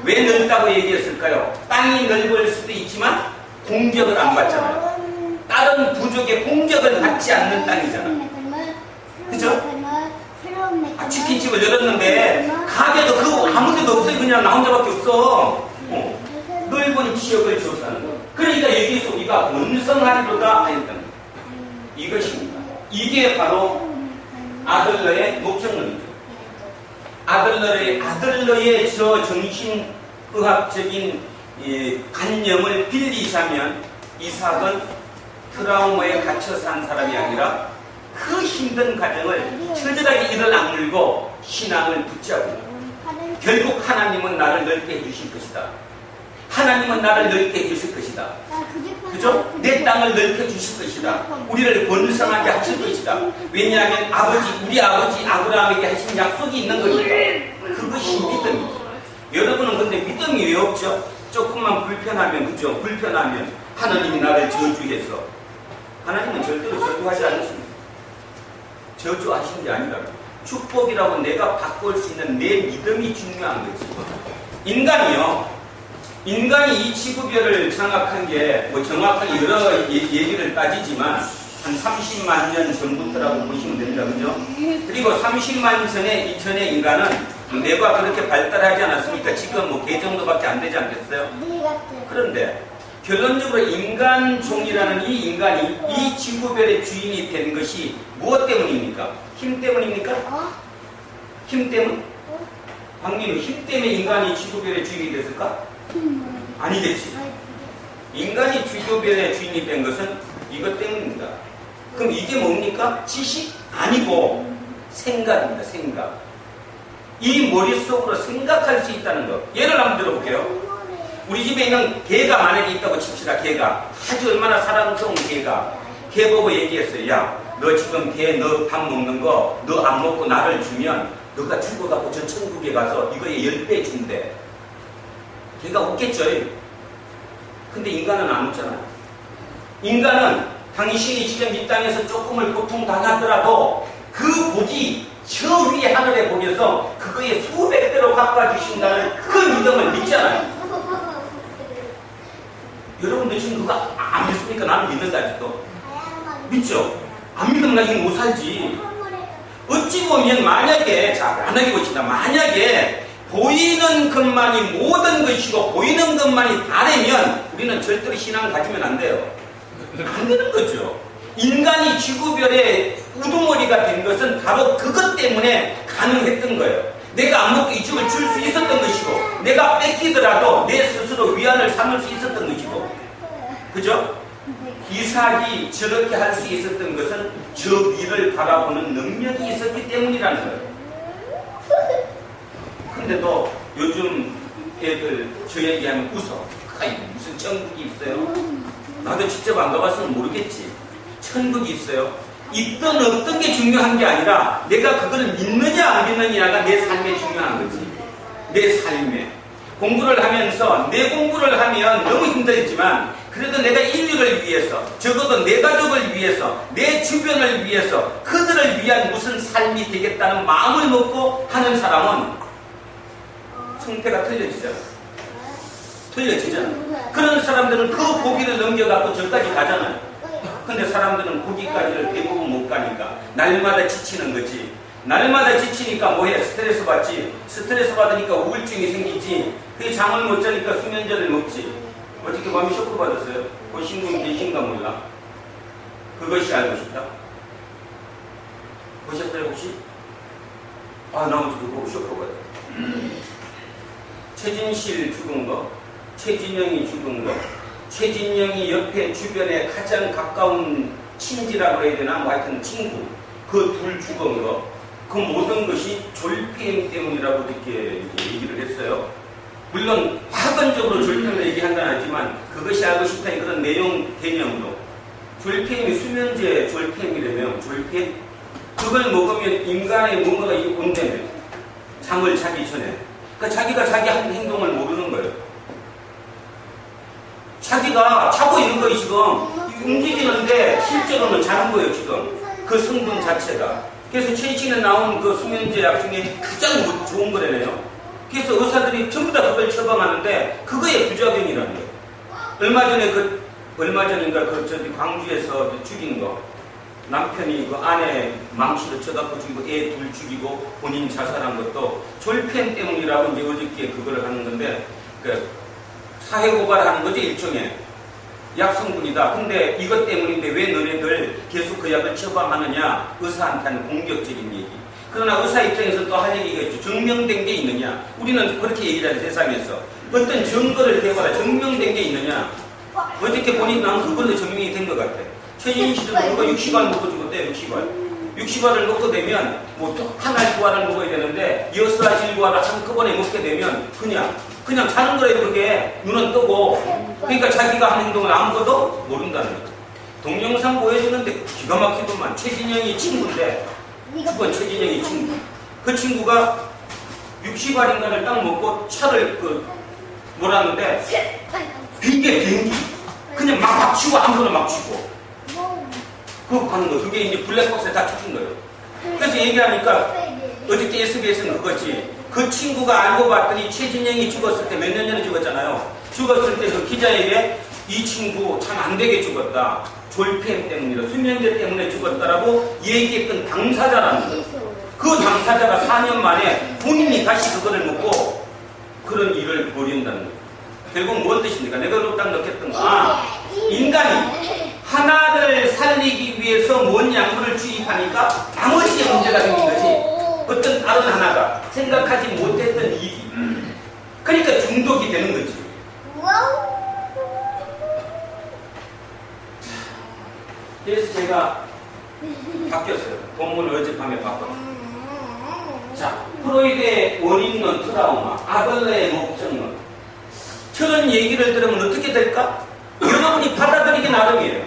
왜 넓다고 얘기했을까요? 땅이 넓을 수도 있지만 공격을 안 받잖아요. 다른 부족의 공격을 받지 않는 땅이잖아. 그죠? 치킨집을 열었는데 가게도 그거 아무 데도 없어요. 그냥 나 혼자밖에 없어. 넓은 지역을 줬다는 거. 그러니까 여기서 우리가 번성하리로다 하였다는 거. 이것입니다. 이게 바로 아들러의 목적론이죠. 아들러의 저 정신의학적인 관념을 빌리자면 이삭은 트라우마에 갇혀 산 사람이 아니라 그 힘든 과정을 처절하게 이를 악물고 신앙을 붙잡고 결국 하나님은 나를 넓게 해주실 것이다. 하나님은 나를 넓게 해주실 것이다. 그죠? 내 땅을 넓혀 주실 것이다. 우리를 번성하게 하실 것이다. 왜냐하면 우리 아버지 아브라함에게 하신 약속이 있는 거니까. 그것이 믿음이죠. 여러분은 근데 믿음이 왜 없죠? 조금만 불편하면, 그죠? 불편하면 하나님이 나를 저주해서. 하나님은 절대로 저주하지 않으십니다. 저주하신 게 아니라 축복이라고 내가 바꿀 수 있는 내 믿음이 중요한 거지. 인간이요. 인간이 이 지구별을 장악한 게 뭐 정확하게 여러 얘기를 따지지만 한 30만 년 전부터라고 보시면 됩니다. 그죠? 그리고 30만 전의 인간은 뇌가 그렇게 발달하지 않았으니까 지금 뭐 개 정도밖에 안 되지 않겠어요? 그런데 결론적으로 인간종이라는 이 인간이 이 지구별의 주인이 된 것이 무엇 때문입니까? 힘 때문입니까? 힘 때문? 박민우, 힘 때문에 인간이 지구별의 주인이 됐을까? 아니겠지. 인간이 지구별의 주인이 된 것은 이것 때문입니다. 그럼 이게 뭡니까? 지식? 아니고 생각입니다. 생각. 이 머릿속으로 생각할 수 있다는 것. 예를 한번 들어볼게요. 우리 집에 있는 개가 만약에 있다고 칩시다. 개가 아주 얼마나 사랑스러운 개가 개 보고 얘기했어요. 야, 너 지금 개 너 밥 먹는 거 너 안 먹고 나를 주면 너가 죽어갖고 저 천국에 가서 이거에 10배 준대. 걔가 웃겠죠. 근데 인간은 안 웃잖아요. 인간은 당신이 지금 이 땅에서 조금을 고통당하더라도 그 복이 저 위에 하늘의 복에서 그거에 수백 배로 갚아주신다는 그 믿음을 믿잖아요. 여러분들 지금 그거 안 믿습니까? 나는 믿는다 아직도. 믿죠? 안 믿으면 나 이거 못 살지. 어찌 보면 만약에, 자, 만약에 보십니다. 만약에 보이는 것만이 모든 것이고 보이는 것만이 다르면 우리는 절대로 신앙을 가지면 안 돼요. 안 되는 거죠. 인간이 지구별의 우두머리가 된 것은 바로 그것 때문에 가능했던 거예요. 내가 안 먹고 이쪽을 줄 수 있었던 것이고 내가 뺏기더라도 내 스스로 위안을 삼을 수 있었던 것이고 그죠? 이삭이 저렇게 할 수 있었던 것은 저 위를 바라보는 능력이 있었기 때문이라는 거예요. 근데도 요즘 애들 저 얘기하면 웃어. 아이, 무슨 천국이 있어요? 나도 직접 안 가봤으면 모르겠지. 천국이 있어요. 있든 없든 게 중요한 게 아니라 내가 그걸 믿느냐 안 믿느냐가 내 삶에 중요한 거지. 내 삶에. 공부를 하면서 내 공부를 하면 너무 힘들지만 그래도 내가 인류를 위해서 적어도 내 가족을 위해서 내 주변을 위해서 그들을 위한 무슨 삶이 되겠다는 마음을 먹고 하는 사람은 성패가 틀려지잖아. 틀려지잖아. 그런 사람들은 그 고비를 넘겨갖고 저까지 가잖아요. 근데 사람들은 거기까지를 대부분 못 가니까 날마다 지치는 거지. 날마다 지치니까 뭐해? 스트레스 받지. 스트레스 받으니까 우울증이 생기지. 그게 잠을 못 자니까 수면제를 먹지. 어떻게 마음이 쇼크 받았어요? 보신 분 계신가 몰라? 그것이 알고 싶다. 보셨어요 혹시? 아, 나 어떻게 보고 쇼크 받아요. 최진실 죽은 거, 최진영이 죽은 거, 최진영이 옆에 주변에 가장 가까운 친지라고 해야 되나? 뭐 하여튼 친구, 그 둘 죽은 거, 그 모든 것이 졸피엠 때문이라고 이렇게 얘기를 했어요. 물론 화학적으로 졸피엠을 얘기한다는 하지만 그것이 알고 싶다는 그런 내용 개념으로 졸피엠이 수면제 졸피엠이라면 졸피엠 그걸 먹으면 인간의 뭔가가 온다며 잠을 자기 전에 그러니까 자기가 자기 행동을 모르는 거예요. 자기가 자고 있는 거예요 지금 움직이는데 실제로는 자는 거예요 지금 그 성분 자체가. 그래서 최신에 나온 그 수면제 약 중에 가장 좋은 거래요. 그래서 의사들이 전부 다 그걸 처방하는데 그거의 부작용이라는 거예요. 얼마 전인가 저기 광주에서 죽인 거 남편이 그 아내 망치로 쳐갖고 죽이고 애 둘 죽이고 본인 자살한 것도 졸펜 때문이라고 이제 어저께 그거를 하는 건데 그 사회 고발하는 거죠 일종의 약 성분이다. 근데 이것 때문인데 왜 너네들 계속 그 약을 처방하느냐 의사한테는 공격적인 얘기. 그러나 의사 입장에서 또 할 얘기가 있죠. 증명된 게 있느냐. 우리는 그렇게 얘기하는 세상에서 어떤 증거를 대봐라. 증명된 게 있느냐. 어저께 보니까 난 그걸로 증명이 된 것 같아. 최진실은 누가 60알 먹고 죽었대. 60알을 먹게 되면 뭐 하나의 2알을 먹어야 되는데 6알 7알을 한꺼번에 먹게 되면 그냥 자는 거래요. 그게 눈은 뜨고 그러니까 자기가 한 행동을 아무것도 모른다는 거죠. 동영상 보여주는데 기가 막히더만. 최진영이 친구인데 죽은 최진영이 친구. 그 친구가 60알인가를 딱 먹고 차를 몰았는데 비행기 그냥 막 치고 아무거나 막 치고 그거 하는 거. 그게 이제 블랙박스에 다 쳐준 거예요. 그래서 얘기하니까 어저께 SBS는 그거지. 그 친구가 알고 봤더니 최진영이 죽었을 때 몇 년 전에 죽었잖아요. 죽었을 때 그 기자에게 이 친구 참 안 되게 죽었다. 졸폐 때문이다. 수면제 때문에 죽었다라고 얘기했던 당사자라는 거예요. 그 당사자가 4년 만에 본인이 다시 그거를 묻고 그런 일을 벌인다는 거예요. 결국 뭔 뜻입니까? 내가 딱 넣겠던 거. 인간이 하나를 살리기 위해서 뭔 약물을 주입하니까 나머지에 문제가 생긴 거지. 어떤 다른 하나가 생각하지 못했던 일이. 그러니까 중독이 되는 거지. 그래서 제가 바뀌었어요. 본문을 어젯밤에 바꿨어요. 자, 프로이드의 원인론 트라우마, 아들러의 목적론. 저런 얘기를 들으면 어떻게 될까? 여러분이 받아들이기 나름이에요.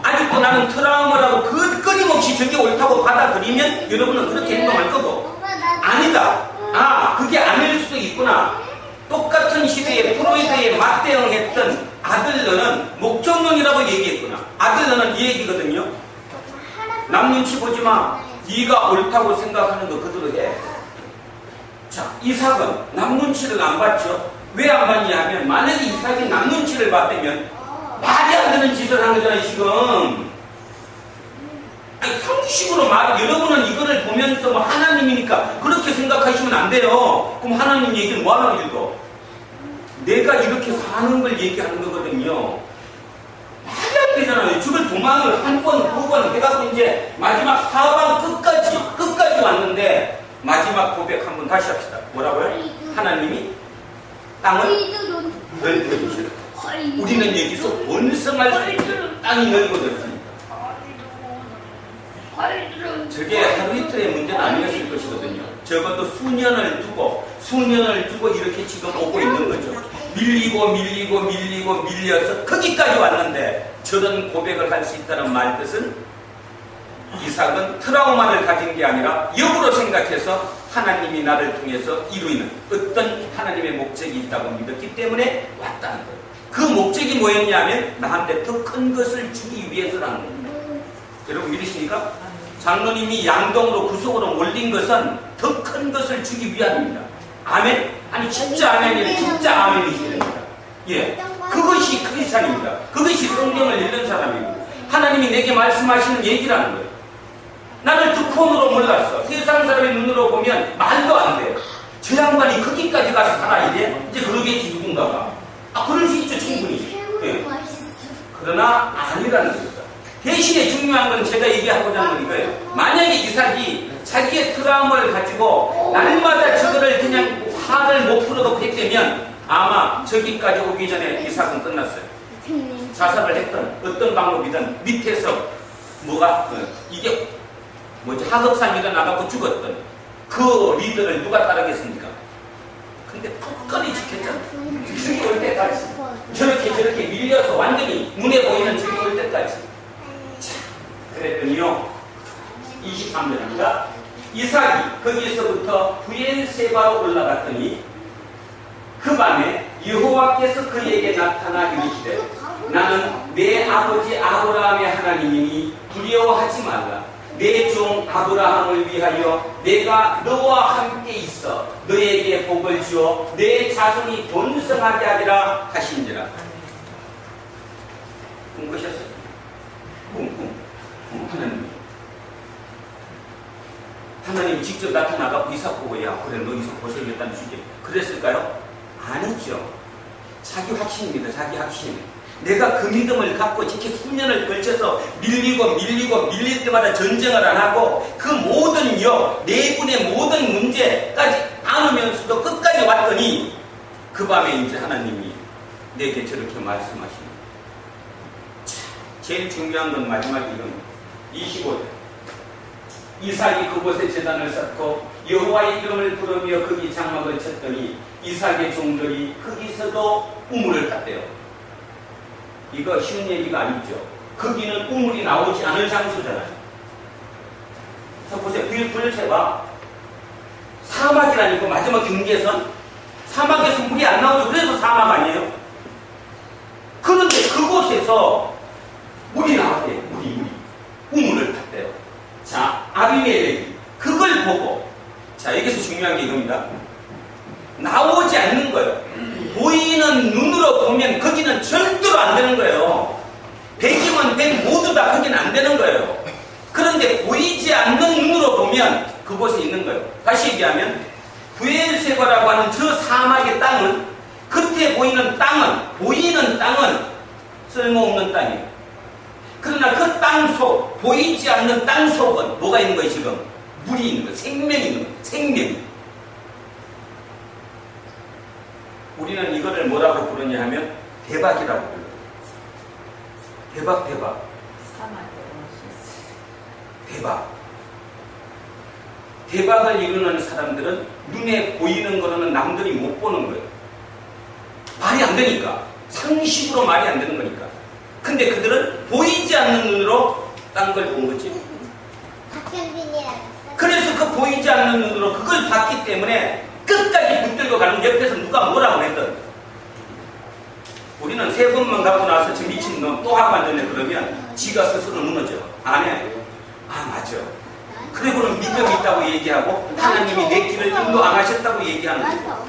아직도 나는 트라우마라고 끊임없이 저게 옳다고 받아들이면 여러분은 그렇게 행동할 거고. 아니다. 아, 그게 아닐 수도 있구나. 똑같은 시대에 프로이드에 맞대응했던 아들러는 목적론이라고 얘기했구나. 아들러는 이 얘기거든요. 남 눈치 보지 마. 네가 옳다고 생각하는 거 그대로 해. 자, 이삭은 남 눈치를 안 봤죠. 왜 안 봤냐 하면 만약에 이삭이 남 눈치를 봤다면 말이 안 되는 짓을 한 거잖아요 지금. 아니, 상식으로 여러분은 이거를 보면서 뭐 하나님이니까 그렇게 생각하시면 안 돼요. 그럼 하나님 얘기는 뭐하러 읽어? 내가 이렇게 사는 걸 얘기하는 거거든요. 말이 안 되잖아요. 죽을 도망을 한 번, 두 번 해가지고 이제 마지막 사방 끝까지 왔는데 마지막 고백 한번 다시 합시다. 뭐라고요? 하나님이 땅을 넓혀주시라. 우리는 여기서 번성할 수 있는 땅이 넓어졌습니다. 저게 하루 이틀의 문제는 아니었을 것이거든요. 적어도 수년을 두고 이렇게 지금 오고 있는 거죠. 밀려서 거기까지 왔는데 저런 고백을 할 수 있다는 말 뜻은 이삭은 트라우마를 가진 게 아니라 역으로 생각해서 하나님이 나를 통해서 이루는 어떤 하나님의 목적이 있다고 믿었기 때문에 왔다는 거예요. 그 목적이 뭐였냐면 나한테 더 큰 것을 주기 위해서라는 거예요. 여러분 믿으십니까? 장로님이 양동으로 구속으로 몰린 것은 더 큰 것을 주기 위함입니다. 아멘? 아니 진짜 아멘이에요. 진짜 아멘이시야 됩니다. 예, 그것이 크리스찬입니다. 그것이 성경을 읽는 사람이고 하나님이 내게 말씀하시는 얘기라는 거예요. 나를 두폰으로 몰랐어. 세상 사람의 눈으로 보면 말도 안 돼. 저 양반이 거기까지 가서 살아 이제 그러겠지 누군가가. 아 그럴 수 있죠 충분히. 예. 그러나 아니라는 겁니다. 대신에 중요한 건 제가 얘기하고자 하는 거예요. 만약에 이삭이 자기의 트라우마를 가지고 날마다 저거를 그냥 화를 못 풀어도 했다면 아마 저기까지 오기 전에 이삭은 끝났어요. 자살을 했던 어떤 방법이든 밑에서 뭐가 이게 뭐지 하극상 일어나가고 죽었던 그 리더를 누가 따르겠습니까? 근데 끝까지 지켰잖아. 저기 올 때까지 저렇게 밀려서 완전히 눈에 보이는 저기 올 때까지. 자, 그랬더니요 23절입니다. 이삭이 거기서부터 부엘세바로 올라갔더니 그 밤에 여호와께서 그에게 나타나 이르시되 나는 내 아버지 아브라함의 하나님이니 두려워하지 말라. 내 종 아브라함을 위하여 내가 너와 함께 있어 너에게 복을 주어 내 자손이 번성하게 하리라 하신지라. 꿈 꾸셨어요? 하나님이 직접 나타나가 이삭 보고 야 그래 너 이삭 보셔야겠다는 주제 그랬을까요? 아니죠. 자기 확신입니다. 자기 확신. 내가 그 믿음을 갖고 이렇게 수년을 걸쳐서 밀릴 때마다 전쟁을 안 하고 그 모든 내분의 모든 문제까지 안으면서도 끝까지 왔더니 그 밤에 이제 하나님이 내게 저렇게 말씀하십니다. 제일 중요한 건 마지막 이름 25절. 이삭이 그곳에 제단을 쌓고 여호와의 이름을 부르며 거기 장막을 쳤더니 이삭의 종들이 거기서도 우물을 탔대요. 이거 쉬운 얘기가 아니죠. 거기는 우물이 나오지 않을 장소잖아요. 자 보세요. 부엘세바 사막이라니까 마지막 경계선 사막에서 물이 안 나오죠. 그래서 사막 아니에요? 그런데 그곳에서 물이 나왔대요. 물이 우물을 탔대요. 자 아비멜렉이 그걸 보고 자 여기서 중요한 게 이겁니다. 나오지 않는 거예요. 보이는 눈으로 안 되는 거예요. 그런데 보이지 않는 눈으로 보면 그곳에 있는 거예요. 다시 얘기하면 부엘세바라고 하는 저 사막의 땅은, 겉에 보이는 땅은 쓸모없는 땅이에요. 그러나 그 땅 속, 보이지 않는 땅 속은 뭐가 있는 거예요? 지금 물이 있는 거예요. 생명이 있는 거예요. 생명. 우리는 이거를 뭐라고 부르냐 하면 대박이라고 불러요. 대박. 대박을 이루는 사람들은 눈에 보이는 거로는 남들이 못 보는 거예요. 말이 안 되니까. 상식으로 말이 안 되는 거니까. 근데 그들은 보이지 않는 눈으로 딴 걸 본 거지. 그래서 그 보이지 않는 눈으로 그걸 봤기 때문에 끝까지 붙들고 가는, 옆에서 누가 뭐라고 했든 우리는 3번만 갖고 나서 저 미친놈 또 하고 앉았네 그러면 지가 스스로 무너져. 안 해. 아 맞아. 그리고는 믿음이 있다고 얘기하고 하나님이 내 길을 인도 안 하셨다고 얘기하는 거예요.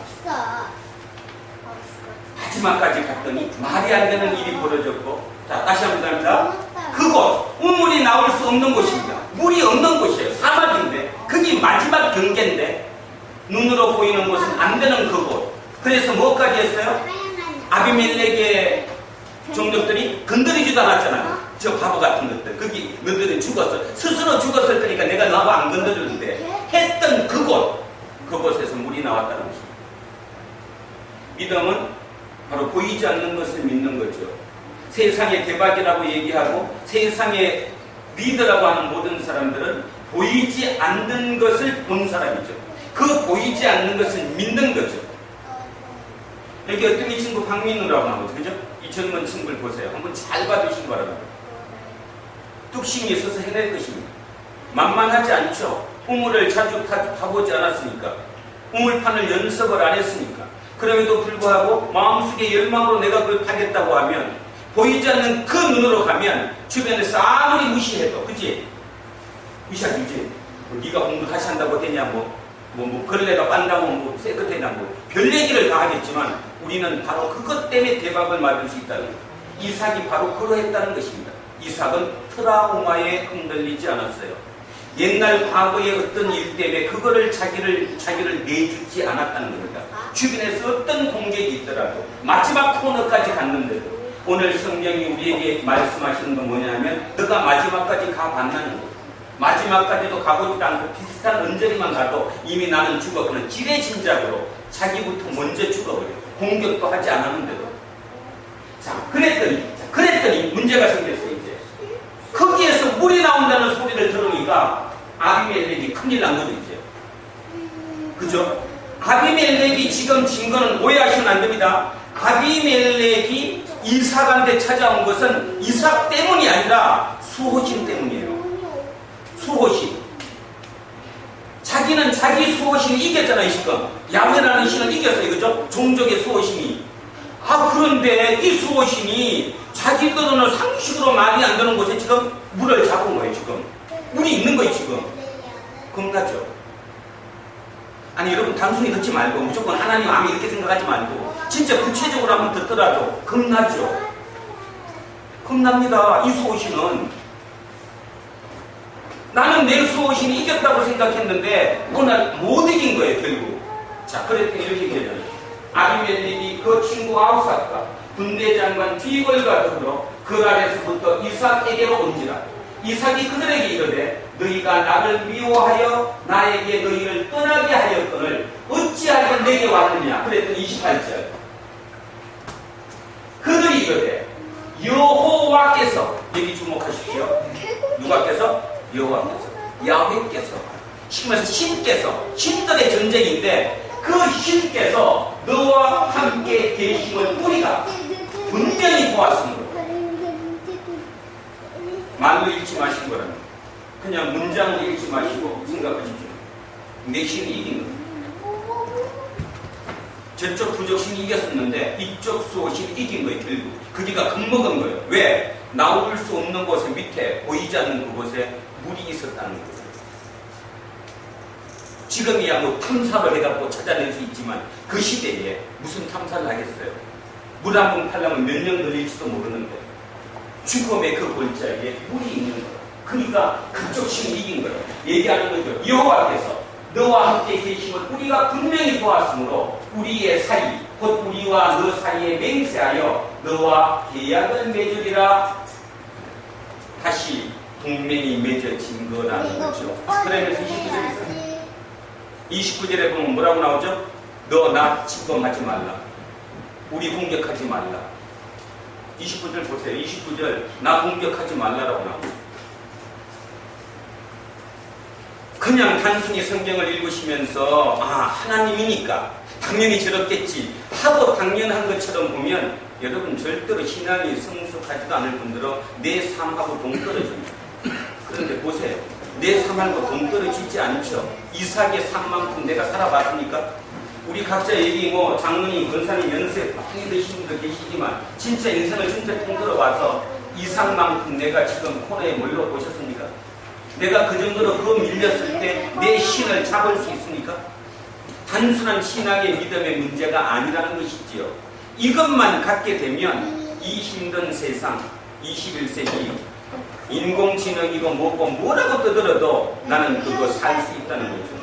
마지막까지 갔더니 말이 안 되는 일이 벌어졌고, 자 다시 한번 갑니다. 그곳 우물이 나올 수 없는 곳입니다. 물이 없는 곳이에요. 사막인데 그게 마지막 경계인데 눈으로 보이는 곳은 안 되는 그곳. 그래서 뭐까지 했어요? 아비멜렉의 종족들이 건드리지도 않았잖아요. 저 바보 같은 것들. 거기 너희들은 죽었어. 스스로 죽었을 테니까 내가 나하고 안 건드리는데 했던 그곳에서 물이 나왔다는 것입니다. 믿음은 바로 보이지 않는 것을 믿는 거죠. 세상의 대박이라고 얘기하고 세상의 리더라고 하는 모든 사람들은 보이지 않는 것을 본 사람이죠. 그 보이지 않는 것을 믿는 거죠. 여기 어떤 이 친구 박민우라고 나오죠. 그죠? 이 젊은 친구를 보세요. 한번 잘 봐주시기 바랍니다. 뚝심이 있어서 해낼 것입니다. 만만하지 않죠. 우물을 자주 타보지 않았으니까. 우물판을 연습을 안 했으니까. 그럼에도 불구하고 마음속에 열망으로 내가 그걸 타겠다고 하면 보이지 않는 그 눈으로 가면 주변에서 아무리 무시해도, 그치? 무시하지. 네가 공부 다시 한다고 되냐, 걸레가 빤다고 깨끗하냐, 별 얘기를 다 하겠지만 우리는 바로 그것 때문에 대박을 맞을 수 있다는 거예요. 이삭이 바로 그러했다는 것입니다. 이삭은 트라우마에 흔들리지 않았어요. 옛날 과거의 어떤 일 때문에 그거를 자기를 내주지 않았다는 겁니다. 주변에서 어떤 공격이 있더라도 마지막 코너까지 갔는데도 오늘 성경이 우리에게 말씀하시는 건 뭐냐면 너가 마지막까지 가봤나는 거예요. 마지막까지도 가고 있지 않고 비슷한 언저리만 가도 이미 나는 죽었거든. 지레짐작으로 자기부터 먼저 죽어버려요. 공격도 하지 않았는데도. 자, 그랬더니 문제가 생겼어요. 이제 거기에서 물이 나온다는 소리를 들으니까 아비멜렉이 큰일 난 거죠. 이제 그죠? 아비멜렉이 지금 증거는 오해하시면 안 됩니다. 아비멜렉이 이삭한테 찾아온 것은 이삭 때문이 아니라 수호신 때문이에요. 수호신. 자기는 자기 수호신이 이겼잖아요. 지금 야훼라는 신을 이겼어요. 그죠? 종족의 수호신이. 그런데 이 수호신이 자기들은 상식으로 말이 안 되는 곳에 지금 물을 잡은 거예요. 지금 물이 있는 거예요. 지금 겁나죠? 아니 여러분 단순히 듣지 말고 무조건 하나님 마음이 이렇게 생각하지 말고 진짜 구체적으로 한번 듣더라도 겁나죠? 겁납니다. 이 수호신은 나는 내 수호신이 이겼다고 생각했는데 오늘 못 이긴 거예요. 결국. 자, 그랬더니 이렇게 얘기하잖아요. 아비멜렉이 그 친구 아우삭과 군대 장관 비걸과 더불어 그 아래서부터 이삭에게로 온지라. 이삭이 그들에게 이르되 너희가 나를 미워하여 나에게 너희를 떠나게 하였거늘 어찌하여 내게 왔느냐. 그랬더니 28절 그들이 이르되 여호와께서, 여기 주목하십시오. 누가께서? 여호와께서, 야훼께서, 지금에서 신께서, 신들의 전쟁인데 그 신께서 너와 함께 계심을 우리가 분명히 보았으므로. 말로 읽지 마시는 거랍니다. 그냥 문장을 읽지 마시고 생각하십시오. 내 신이 이긴 거예요. 저쪽 부족신이 이겼었는데 이쪽 수호신이 이긴 거예요. 결국 그기가 겁먹은 거예요. 왜? 나올 수 없는 곳에 밑에 보이지 않는 그곳에 물이 있었다는 거예요. 지금이야 탐사를 해갖고 찾아낼 수 있지만 그 시대에 무슨 탐사를 하겠어요? 물 한 번 팔려면 몇 년 걸릴지도 모르는데 죽음의 그 골짜기에 물이 있는 거예요. 그러니까 그쪽 힘이 이긴 거예요. 얘기하는 거죠. 여호와께서 너와 함께 계심을 우리가 분명히 보았으므로 우리의 사이 곧 우리와 너 사이에 맹세하여 너와 계약을 맺으리라. 다시 동맹이 맺어진 거라는 거죠. 그러면서 29절에 보면 뭐라고 나오죠? 너 나 침범하지 말라. 우리 공격하지 말라. 29절 보세요. 29절 나 공격하지 말라라고 나옵니다. 그냥 단순히 성경을 읽으시면서 하나님이니까 당연히 저렇겠지 하고 당연한 것처럼 보면 여러분 절대로 신앙이 성숙하지도 않을 뿐더러 내 삶하고 동떨어집니다. 그런데 보세요. 내 삶하고 동떨어지지 않죠. 이삭의 삶만큼 내가 살아봤습니까? 우리 각자 얘기 장로님, 권사님, 연세 많이 드신 분도 계시지만 진짜 인생을 진짜 통틀어봐서 이삭만큼 내가 지금 코너에 몰려 보셨습니까? 내가 그 정도로 밀렸을 때 내 신을 잡을 수 있습니까? 단순한 신앙의 믿음의 문제가 아니라는 것이지요. 이것만 갖게 되면 이 힘든 세상 21세기 인공지능이고 뭐고 뭐라고 떠들어도 나는 그거 살 수 있다는 거죠.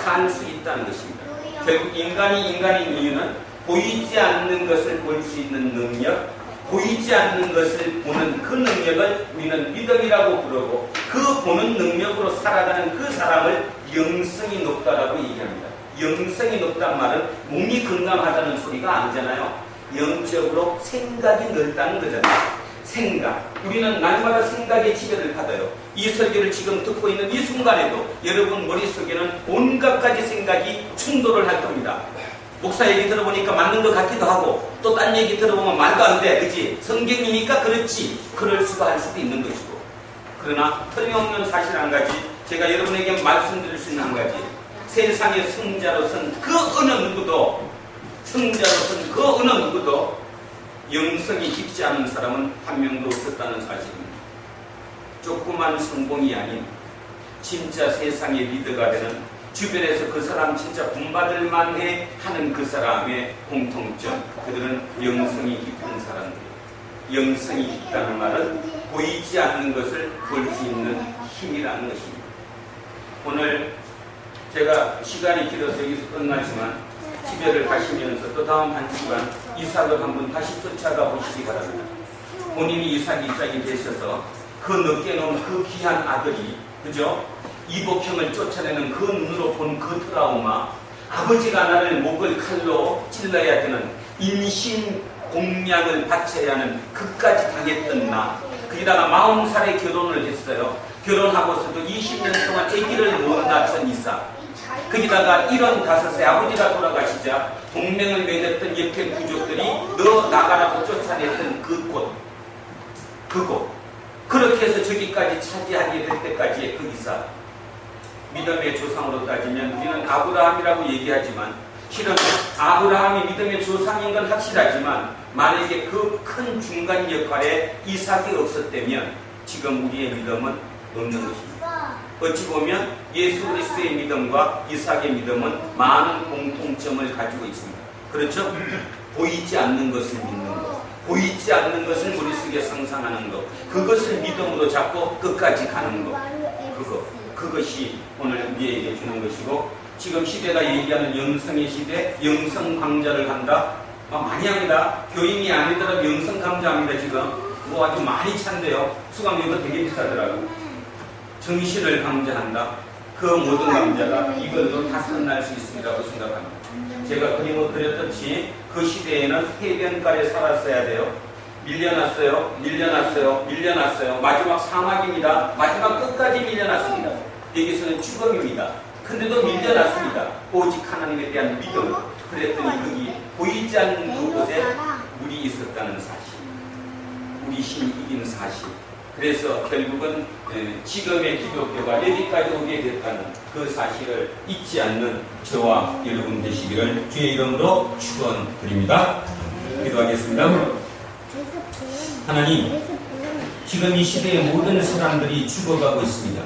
살 수 있다는 것입니다. 결국 인간이 인간인 이유는 보이지 않는 것을 볼 수 있는 능력, 보이지 않는 것을 보는 그 능력을 우리는 믿음이라고 부르고 그 보는 능력으로 살아가는 그 사람을 영성이 높다라고 얘기합니다. 영성이 높단 말은 몸이 건강하다는 소리가 아니잖아요. 영적으로 생각이 넓다는 거잖아요. 생각. 우리는 날마다 생각의 지배를 받아요. 이 설교를 지금 듣고 있는 이 순간에도 여러분 머릿속에는 온갖 가지 생각이 충돌을 할 겁니다. 목사 얘기 들어보니까 맞는 것 같기도 하고 또 딴 얘기 들어보면 말도 안 돼. 그치? 성경이니까 그렇지. 그럴 수도 할 수도 있는 것이고. 그러나 틀림없는 사실 한 가지 제가 여러분에게 말씀드릴 수 있는 한 가지 세상의 성자로선 그 어느 누구도 성자로선 그 어느 누구도 영성이 깊지 않은 사람은 한 명도 없었다는 사실입니다. 조그만 성공이 아닌 진짜 세상의 리더가 되는 주변에서 그 사람 진짜 본받을 만해 하는 그 사람의 공통점, 그들은 영성이 깊은 사람들이에요. 영성이 깊다는 말은 보이지 않는 것을 볼 수 있는 힘이라는 것입니다. 오늘 제가 시간이 길어서 여기서 끝나지만 집에를 가시면서 또 다음 한 시간 이삭을 한번 다시 쫓아가 보시기 바랍니다. 본인이 이삭이 되셔서 그 늦게놓은 그 귀한 아들이, 그죠? 이복형을 쫓아내는 그 눈으로 본 그 트라우마, 아버지가 나를 목을 칼로 찔러야 되는 임신 공약을 바쳐야 하는 그까지 당했던 나, 거기다가 40살에 결혼을 했어요. 결혼하고서도 20년 동안 아기를 못 낳던 이삭, 거기다가 75세 아버지가 돌아가시자 동맹을 맺었던 옆에 부족들이 너 나가라고 쫓아냈던 그곳, 그렇게 해서 저기까지 차지하게 될 때까지의 그 이삭, 믿음의 조상으로 따지면 우리는 아브라함이라고 얘기하지만 실은 아브라함이 믿음의 조상인 건 확실하지만 만약에 그 큰 중간 역할에 이삭이 없었다면 지금 우리의 믿음은 없는 것입니다. 어찌 보면 예수 그리스도의 믿음과 이삭의 믿음은 많은 공통점을 가지고 있습니다. 그렇죠? 보이지 않는 것을 믿는 것, 보이지 않는 것을 머릿속에 상상하는 것, 그것을 믿음으로 잡고 끝까지 가는 것, 그것이 오늘 우리에게 주는 것이고, 지금 시대가 얘기하는 영성의 시대, 영성 강좌를 한다? 많이 합니다. 교인이 아니더라도 영성 강좌합니다. 지금 뭐 아주 많이 찬대요. 수강료도 되게 비싸더라고. 정신을 강좌한다. 그 모든 강좌가 이걸로 다 끝날 수 있으리라고 생각합니다. 제가 그림을 그렸듯이 그 시대에는 해변가에 살았어야 돼요. 밀려났어요. 마지막 사막입니다. 마지막 끝까지 밀려났습니다. 여기서는 죽음입니다. 근데도 밀려났습니다. 오직 하나님에 대한 믿음. 그랬더니 거기 보이지 않는 그곳에 물이 있었다는 사실, 우리 힘이 이긴 사실. 그래서 결국은 지금의 기독교가 여기까지 오게 됐다는 그 사실을 잊지 않는 저와 여러분 되시기를 주의 이름으로 축원드립니다. 기도하겠습니다. 하나님, 지금 이 시대의 모든 사람들이 죽어가고 있습니다.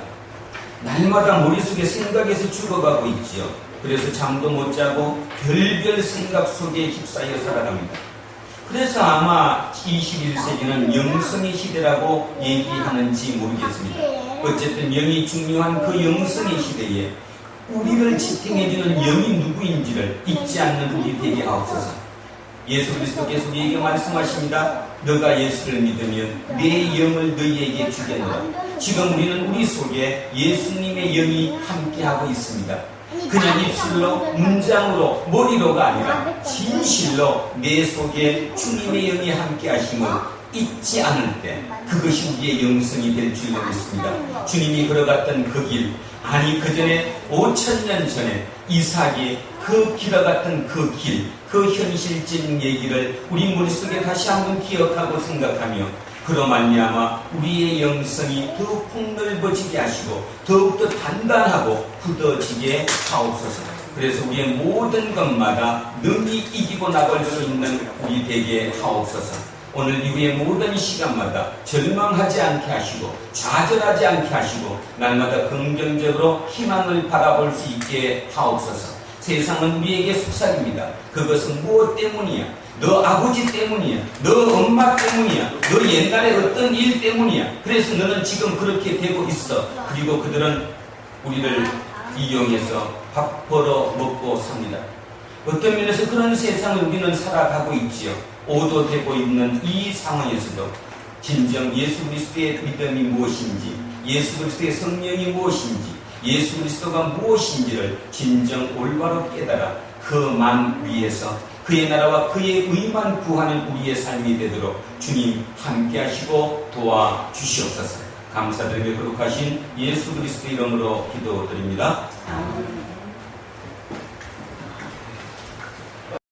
날마다 머릿속에 생각에서 죽어가고 있지요. 그래서 잠도 못 자고 별별 생각 속에 휩싸여 살아갑니다. 그래서 아마 21세기는 영성의 시대라고 얘기하는지 모르겠습니다. 어쨌든 영이 중요한 그 영성의 시대에 우리를 지탱해주는 영이 누구인지를 잊지 않는 우리 되게 하옵소서. 예수 그리스도께서 우리에게 말씀하십니다. 너가 예수를 믿으면 내 영을 너희에게 주겠노라. 지금 우리는 우리 속에 예수님의 영이 함께하고 있습니다. 그냥 입술로, 문장으로, 머리로가 아니라 진실로 내 속에 주님의 영이 함께하심을 잊지 않을 때 그것이 우리의 영성이 될 줄로 믿습니다. 주님이 걸어갔던 그 길, 아니 그 전에 5,000년 전에 이삭이 그 길어갔던 그 길, 그 현실적인 얘기를 우리 머릿속에 다시 한번 기억하고 생각하며 그로 말미암아 우리의 영성이 더욱 폭넓어지게 하시고 더욱더 단단하고 굳어지게 하옵소서. 그래서 우리의 모든 것마다 능히 이기고 나갈 수 있는 우리 되게 하옵소서. 오늘 이후의 모든 시간마다 절망하지 않게 하시고 좌절하지 않게 하시고 날마다 긍정적으로 희망을 바라볼 수 있게 하옵소서. 세상은 우리에게 속삭입니다. 그것은 무엇 때문이야? 너 아버지 때문이야. 너 엄마 때문이야. 너 옛날에 어떤 일 때문이야. 그래서 너는 지금 그렇게 되고 있어. 그리고 그들은 우리를 이용해서 밥 벌어 먹고 삽니다. 어떤 면에서 그런 세상을 우리는 살아가고 있지요. 오도되고 있는 이 상황에서도 진정 예수 그리스도의 믿음이 무엇인지, 예수 그리스도의 성령이 무엇인지, 예수 그리스도가 무엇인지를 진정 올바로 깨달아 그 만 위에서 그의 나라와 그의 의만 구하는 우리의 삶이 되도록 주님 함께 하시고 도와주시옵소서. 감사드리며 거룩하신 예수 그리스도 이름으로 기도드립니다. 아멘.